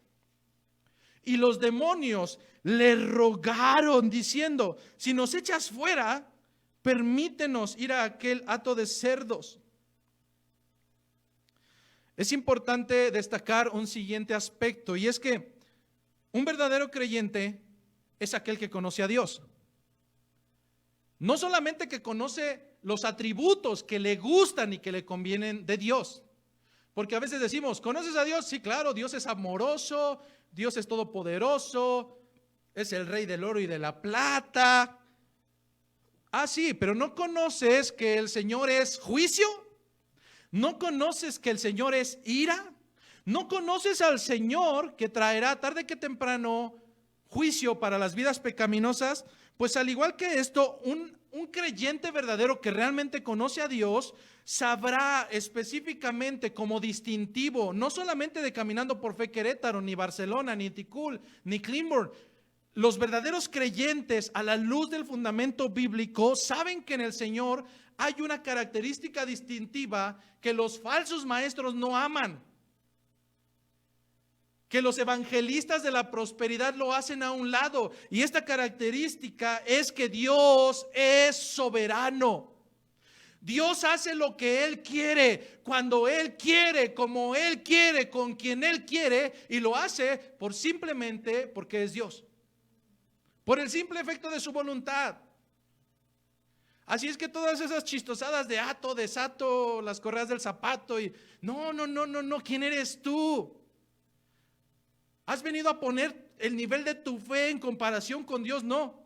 Y los demonios le rogaron diciendo: si nos echas fuera, permítenos ir a aquel hato de cerdos. Es importante destacar un siguiente aspecto, y es que un verdadero creyente es aquel que conoce a Dios. No solamente que conoce los atributos que le gustan y que le convienen de Dios. Porque a veces decimos, ¿conoces a Dios? Sí, claro, Dios es amoroso, Dios es todopoderoso, es el rey del oro y de la plata. Ah, sí, pero ¿no conoces que el Señor es juicio? ¿No conoces que el Señor es ira? ¿No conoces al Señor que traerá tarde que temprano juicio para las vidas pecaminosas? Pues al igual que esto, un creyente verdadero que realmente conoce a Dios sabrá específicamente como distintivo, no solamente de Caminando por Fe Querétaro, ni Barcelona, ni Ticul, ni Cleanborn. Los verdaderos creyentes, a la luz del fundamento bíblico, saben que en el Señor hay una característica distintiva que los falsos maestros no aman, que los evangelistas de la prosperidad lo hacen a un lado. Y esta característica es que Dios es soberano. Dios hace lo que Él quiere, cuando Él quiere, como Él quiere, con quien Él quiere, y lo hace simplemente porque es Dios, por el simple efecto de su voluntad. Así es que todas esas chistosadas de ato, desato, las correas del zapato y no, ¿quién eres tú? ¿Has venido a poner el nivel de tu fe en comparación con Dios? No.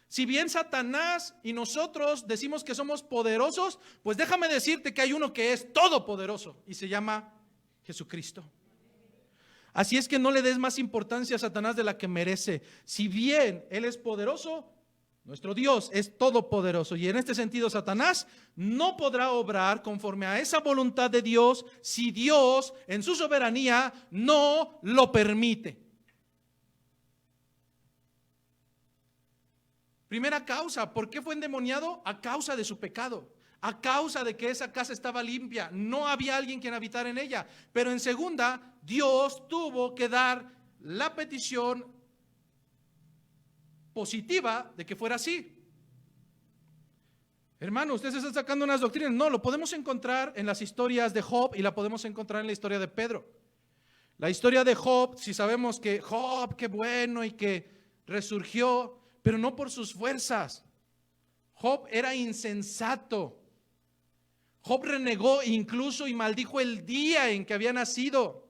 Si bien Satanás y nosotros decimos que somos poderosos, pues déjame decirte que hay uno que es todopoderoso y se llama Jesucristo. Así es que no le des más importancia a Satanás de la que merece. Si bien Él es poderoso, nuestro Dios es todopoderoso, y en este sentido Satanás no podrá obrar conforme a esa voluntad de Dios si Dios en su soberanía no lo permite. Primera causa, ¿por qué fue endemoniado? A causa de su pecado, a causa de que esa casa estaba limpia, no había alguien quien habitara en ella. Pero en segunda, Dios tuvo que dar la petición positiva de que fuera así. Hermano, ustedes están sacando unas doctrinas. No, lo podemos encontrar en las historias de Job y la podemos encontrar en la historia de Pedro. La historia de Job, si sabemos que Job, qué bueno, y que resurgió, pero no por sus fuerzas. Job era insensato. Job renegó incluso y maldijo el día en que había nacido.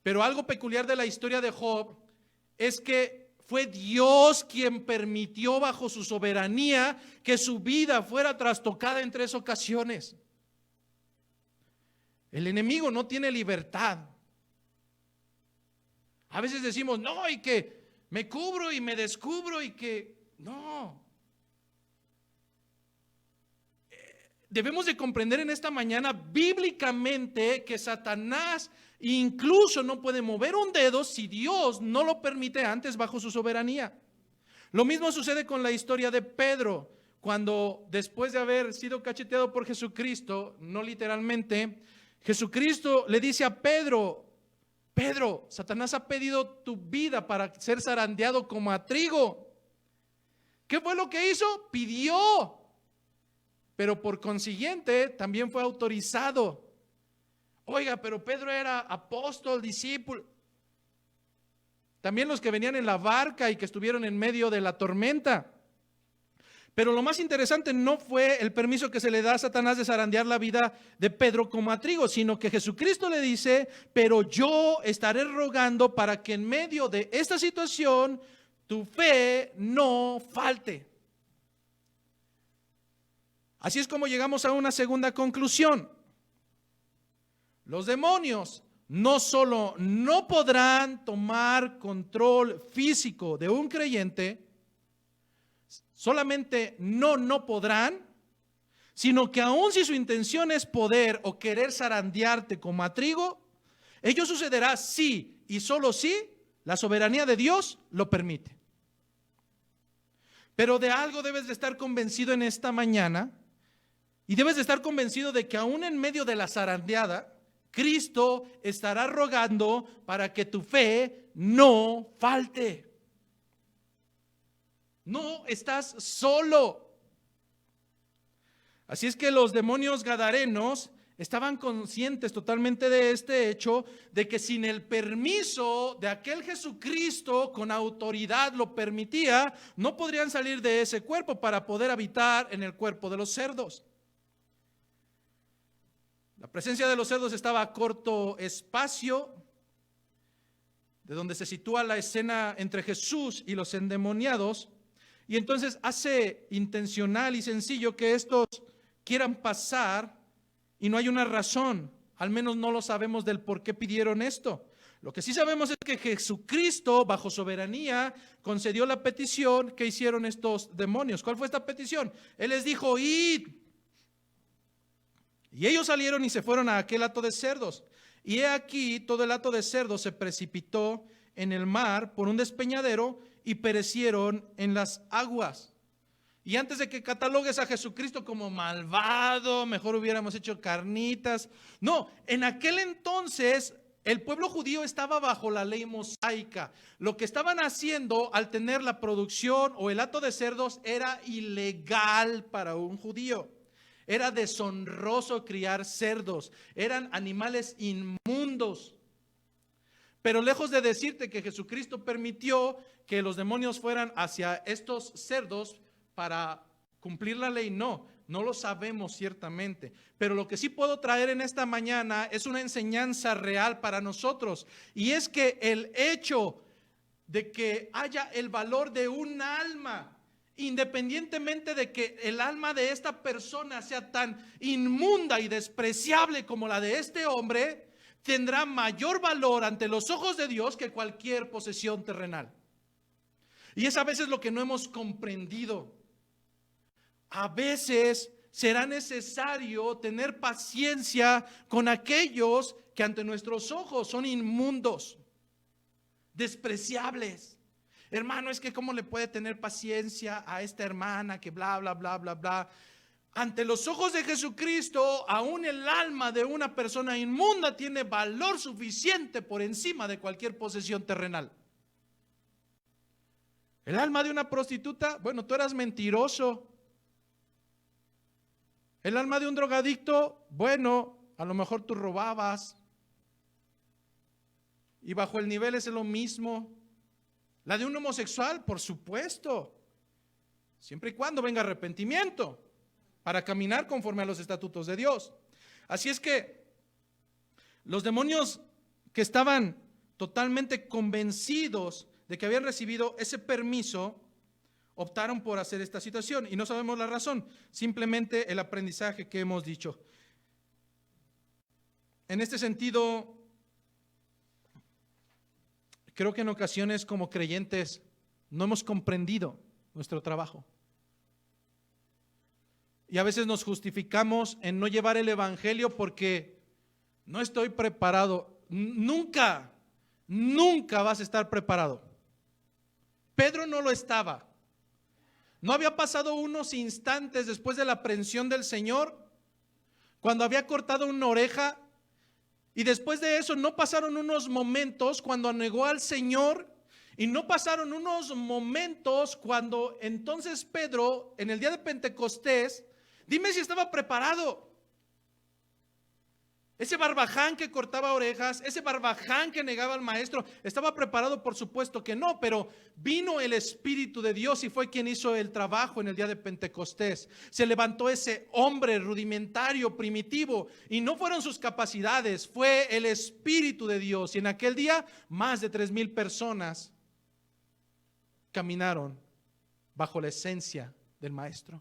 Pero algo peculiar de la historia de Job es que fue Dios quien permitió bajo su soberanía que su vida fuera trastocada en 3 ocasiones. El enemigo no tiene libertad. A veces decimos, no, y que me cubro y me descubro y que no. Debemos de comprender en esta mañana bíblicamente que Satanás incluso no puede mover un dedo si Dios no lo permite antes bajo su soberanía. Lo mismo sucede con la historia de Pedro, cuando después de haber sido cacheteado por Jesucristo, no literalmente, Jesucristo le dice a Pedro, Pedro, Satanás ha pedido tu vida para ser zarandeado como a trigo. ¿Qué fue lo que hizo? Pidió pero por consiguiente también fue autorizado. Oiga, pero Pedro era apóstol, discípulo. También los que venían en la barca y que estuvieron en medio de la tormenta. Pero lo más interesante no fue el permiso que se le da a Satanás de zarandear la vida de Pedro como a trigo, sino que Jesucristo le dice, pero yo estaré rogando para que en medio de esta situación tu fe no falte. Así es como llegamos a una segunda conclusión. Los demonios no solo no podrán tomar control físico de un creyente, solamente no podrán, sino que aun si su intención es poder o querer zarandearte como a trigo, ello sucederá si y solo si la soberanía de Dios lo permite. Pero de algo debes de estar convencido en esta mañana, y debes de estar convencido de que aún en medio de la zarandeada, Cristo estará rogando para que tu fe no falte. No estás solo. Así es que los demonios gadarenos estaban conscientes totalmente de este hecho, de que sin el permiso de aquel Jesucristo con autoridad lo permitía, no podrían salir de ese cuerpo para poder habitar en el cuerpo de los cerdos. La presencia de los cerdos estaba a corto espacio de donde se sitúa la escena entre Jesús y los endemoniados, y entonces hace intencional y sencillo que estos quieran pasar y no hay una razón, al menos no lo sabemos del por qué pidieron esto. Lo que sí sabemos es que Jesucristo, bajo soberanía, concedió la petición que hicieron estos demonios. ¿Cuál fue esta petición? Él les dijo, id. Y ellos salieron y se fueron a aquel hato de cerdos. Y he aquí, todo el hato de cerdos se precipitó en el mar por un despeñadero y perecieron en las aguas. Y antes de que catalogues a Jesucristo como malvado, mejor hubiéramos hecho carnitas. No, en aquel entonces el pueblo judío estaba bajo la ley mosaica. Lo que estaban haciendo al tener la producción o el hato de cerdos era ilegal para un judío. Era deshonroso criar cerdos, eran animales inmundos. Pero lejos de decirte que Jesucristo permitió que los demonios fueran hacia estos cerdos para cumplir la ley, no lo sabemos ciertamente. Pero lo que sí puedo traer en esta mañana es una enseñanza real para nosotros. Y es que el hecho de que haya el valor de un alma, independientemente de que el alma de esta persona sea tan inmunda y despreciable como la de este hombre, tendrá mayor valor ante los ojos de Dios que cualquier posesión terrenal. Y es a veces lo que no hemos comprendido. A veces será necesario tener paciencia con aquellos que ante nuestros ojos son inmundos, despreciables. Hermano, es que ¿cómo le puede tener paciencia a esta hermana que bla, bla, bla, bla, bla? Ante los ojos de Jesucristo, aún el alma de una persona inmunda tiene valor suficiente por encima de cualquier posesión terrenal. El alma de una prostituta, bueno, tú eras mentiroso. El alma de un drogadicto, bueno, a lo mejor tú robabas. Y bajo el nivel es lo mismo. La de un homosexual, por supuesto, siempre y cuando venga arrepentimiento para caminar conforme a los estatutos de Dios. Así es que los demonios que estaban totalmente convencidos de que habían recibido ese permiso, optaron por hacer esta situación y no sabemos la razón, simplemente el aprendizaje que hemos dicho. En este sentido, creo que en ocasiones como creyentes no hemos comprendido nuestro trabajo. Y a veces nos justificamos en no llevar el evangelio porque no estoy preparado. Nunca vas a estar preparado. Pedro no lo estaba. ¿No había pasado unos instantes después de la aprehensión del Señor, cuando había cortado una oreja? Y después de eso no pasaron unos momentos cuando negó al Señor, y no pasaron unos momentos cuando entonces Pedro, en el día de Pentecostés, Dime si estaba preparado. Ese barbaján que cortaba orejas, ese barbaján que negaba al maestro, ¿estaba preparado? Por supuesto que no, pero vino el Espíritu de Dios y fue quien hizo el trabajo en el día de Pentecostés. Se levantó ese hombre rudimentario, primitivo, y no fueron sus capacidades, fue el Espíritu de Dios. Y en aquel día, más de 3,000 personas caminaron bajo la esencia del maestro.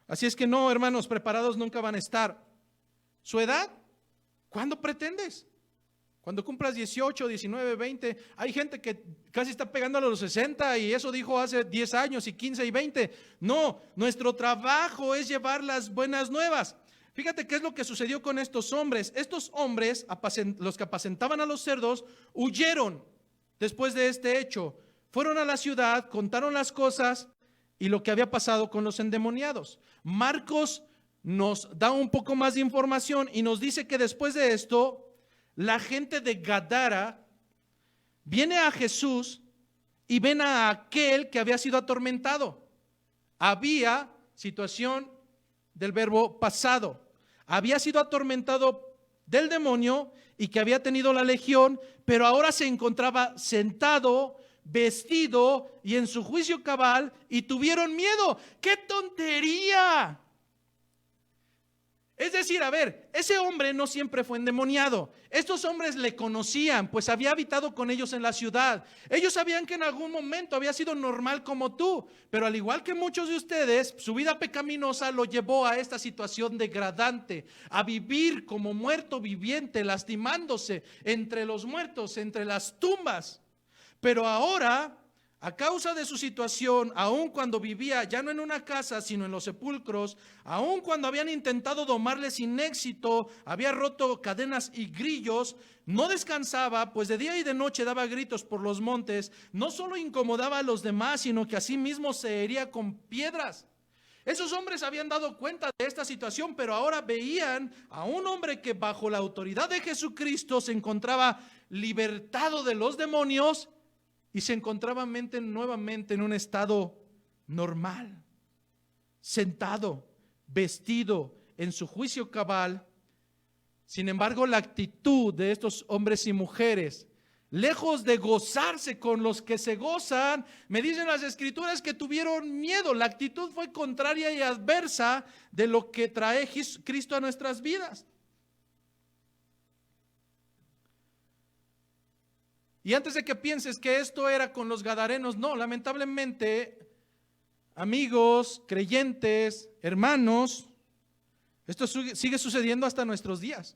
Así es que no, hermanos, preparados nunca van a estar. Su edad, ¿cuándo pretendes? Cuando cumplas 18, 19, 20. Hay gente que casi está pegando a los 60 y eso dijo hace 10 años y 15 y 20. No, nuestro trabajo es llevar las buenas nuevas. Fíjate qué es lo que sucedió con estos hombres. Estos hombres, los que apacentaban a los cerdos, huyeron después de este hecho. Fueron a la ciudad, contaron las cosas y lo que había pasado con los endemoniados. Marcos nos da un poco más de información y nos dice que después de esto, la gente de Gadara viene a Jesús y ven a aquel que había sido atormentado. Había situación del verbo pasado. Había sido atormentado del demonio y que había tenido la legión, pero ahora se encontraba sentado, vestido y en su juicio cabal, y tuvieron miedo. ¡Qué tontería! Es decir, a ver, ese hombre no siempre fue endemoniado. Estos hombres le conocían, pues había habitado con ellos en la ciudad. Ellos sabían que en algún momento había sido normal como tú, pero al igual que muchos de ustedes, su vida pecaminosa lo llevó a esta situación degradante, a vivir como muerto viviente, lastimándose entre los muertos, entre las tumbas. Pero ahora, a causa de su situación, aun cuando vivía ya no en una casa, sino en los sepulcros, aun cuando habían intentado domarle sin éxito, había roto cadenas y grillos, no descansaba, pues de día y de noche daba gritos por los montes, no solo incomodaba a los demás, sino que asimismo se hería con piedras. Esos hombres habían dado cuenta de esta situación, pero ahora veían a un hombre que bajo la autoridad de Jesucristo se encontraba libertado de los demonios y se encontraba nuevamente en un estado normal, sentado, vestido, en su juicio cabal. Sin embargo, la actitud de estos hombres y mujeres, lejos de gozarse con los que se gozan, me dicen las escrituras que tuvieron miedo. La actitud fue contraria y adversa de lo que trae Cristo a nuestras vidas. Y antes de que pienses que esto era con los gadarenos, no, lamentablemente, amigos, creyentes, hermanos, esto sigue sucediendo hasta nuestros días.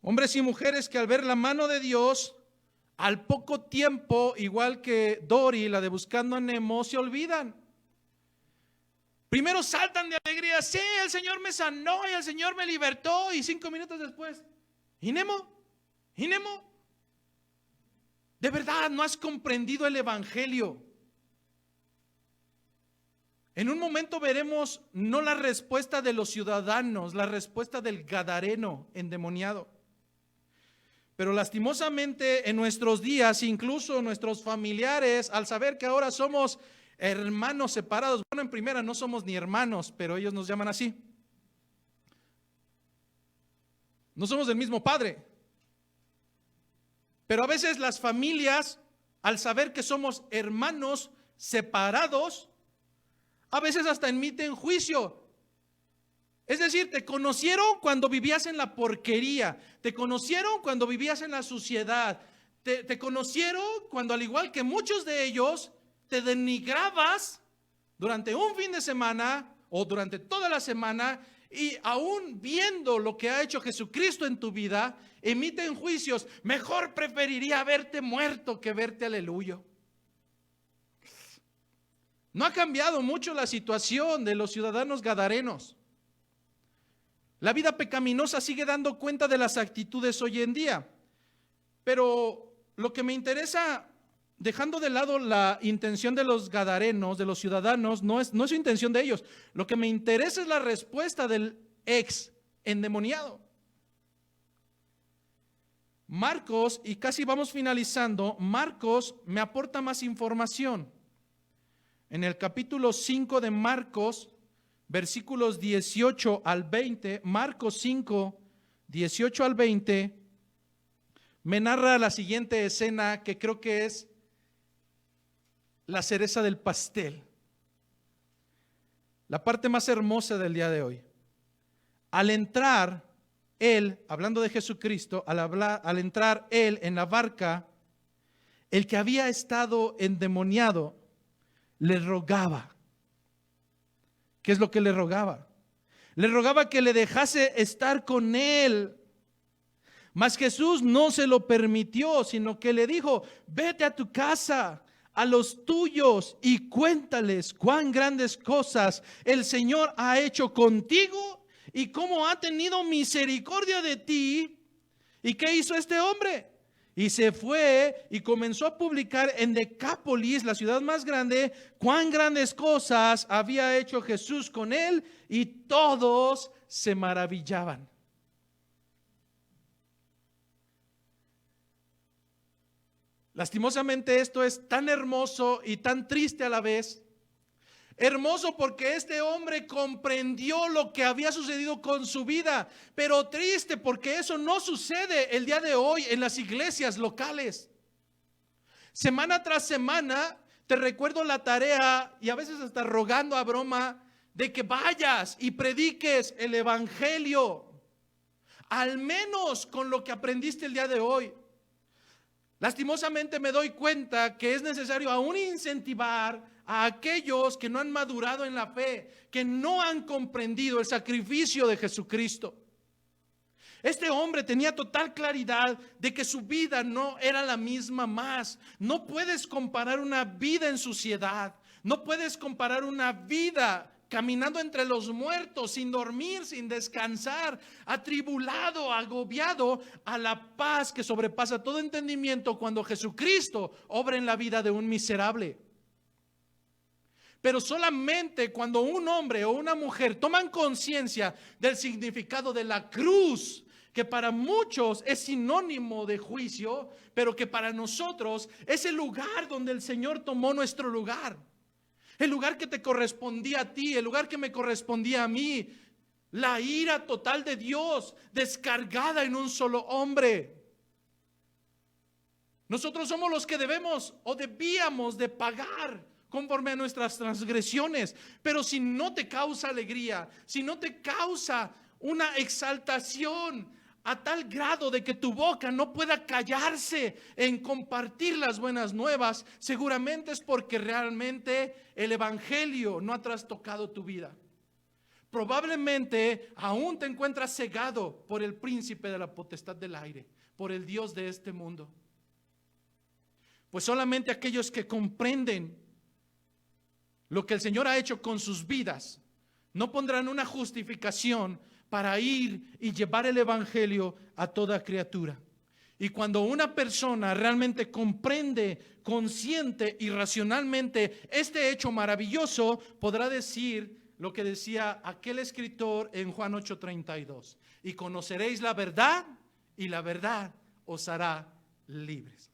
Hombres y mujeres que al ver la mano de Dios, al poco tiempo, igual que Dory, la de Buscando a Nemo, se olvidan. Primero saltan de alegría, sí, el Señor me sanó y el Señor me libertó, y 5 minutos después, ¿y Nemo? ¿Y Nemo? De verdad, no has comprendido el Evangelio. En un momento veremos no la respuesta de los ciudadanos, la respuesta del gadareno endemoniado. Pero lastimosamente en nuestros días, incluso nuestros familiares, al saber que ahora somos hermanos separados, bueno, en primera no somos ni hermanos, pero ellos nos llaman así. No somos del mismo padre. Pero a veces las familias, al saber que somos hermanos separados, a veces hasta emiten juicio. Es decir, te conocieron cuando vivías en la porquería, te conocieron cuando vivías en la suciedad, te conocieron cuando, al igual que muchos de ellos, te denigrabas durante un fin de semana o durante toda la semana, y aún viendo lo que ha hecho Jesucristo en tu vida, emiten juicios. Mejor preferiría verte muerto que verte aleluya. No ha cambiado mucho la situación de los ciudadanos gadarenos. La vida pecaminosa sigue dando cuenta de las actitudes hoy en día. Pero lo que me interesa, dejando de lado la intención de los gadarenos, de los ciudadanos, no es su intención de ellos. Lo que me interesa es la respuesta del ex endemoniado. Marcos, y casi vamos finalizando, Marcos me aporta más información. en el capítulo 5 de Marcos, versículos 18 al 20, Marcos 5, 18 al 20, me narra la siguiente escena que creo que es la cereza del pastel, la parte más hermosa del día de hoy. Al entrar él, hablando de Jesucristo, al entrar él en la barca, el que había estado endemoniado le rogaba. ¿Qué es lo que le rogaba? Le rogaba que le dejase estar con él. Mas Jesús no se lo permitió, sino que le dijo: vete a tu casa, a los tuyos, y cuéntales cuán grandes cosas el Señor ha hecho contigo y cómo ha tenido misericordia de ti. ¿Y qué hizo este hombre? Y se fue y comenzó a publicar en Decápolis, la ciudad más grande, cuán grandes cosas había hecho Jesús con él, y todos se maravillaban. Lastimosamente esto es tan hermoso y tan triste a la vez. Hermoso porque este hombre comprendió lo que había sucedido con su vida, pero triste porque eso no sucede el día de hoy en las iglesias locales. Semana tras semana te recuerdo la tarea, y a veces hasta rogando a broma, de que vayas y prediques el evangelio, al menos con lo que aprendiste el día de hoy. Lastimosamente me doy cuenta que es necesario aún incentivar a aquellos que no han madurado en la fe, que no han comprendido el sacrificio de Jesucristo. Este hombre tenía total claridad de que su vida no era la misma más. No puedes comparar una vida en suciedad, no puedes comparar una vida caminando entre los muertos, sin dormir, sin descansar, atribulado, agobiado, a la paz que sobrepasa todo entendimiento cuando Jesucristo obra en la vida de un miserable. Pero solamente cuando un hombre o una mujer toman conciencia del significado de la cruz, que para muchos es sinónimo de juicio, pero que para nosotros es el lugar donde el Señor tomó nuestro lugar. El lugar que te correspondía a ti, el lugar que me correspondía a mí. La ira total de Dios descargada en un solo hombre. Nosotros somos los que debemos o debíamos de pagar conforme a nuestras transgresiones. Pero si no te causa alegría, si no te causa una exaltación a tal grado de que tu boca no pueda callarse en compartir las buenas nuevas, seguramente es porque realmente el evangelio no ha trastocado tu vida. Probablemente aún te encuentras cegado por el príncipe de la potestad del aire, por el Dios de este mundo. Pues solamente aquellos que comprenden lo que el Señor ha hecho con sus vidas no pondrán una justificación para ir y llevar el evangelio a toda criatura. Y cuando una persona realmente comprende, consciente y racionalmente este hecho maravilloso, podrá decir lo que decía aquel escritor en Juan 8:32: y conoceréis la verdad, y la verdad os hará libres.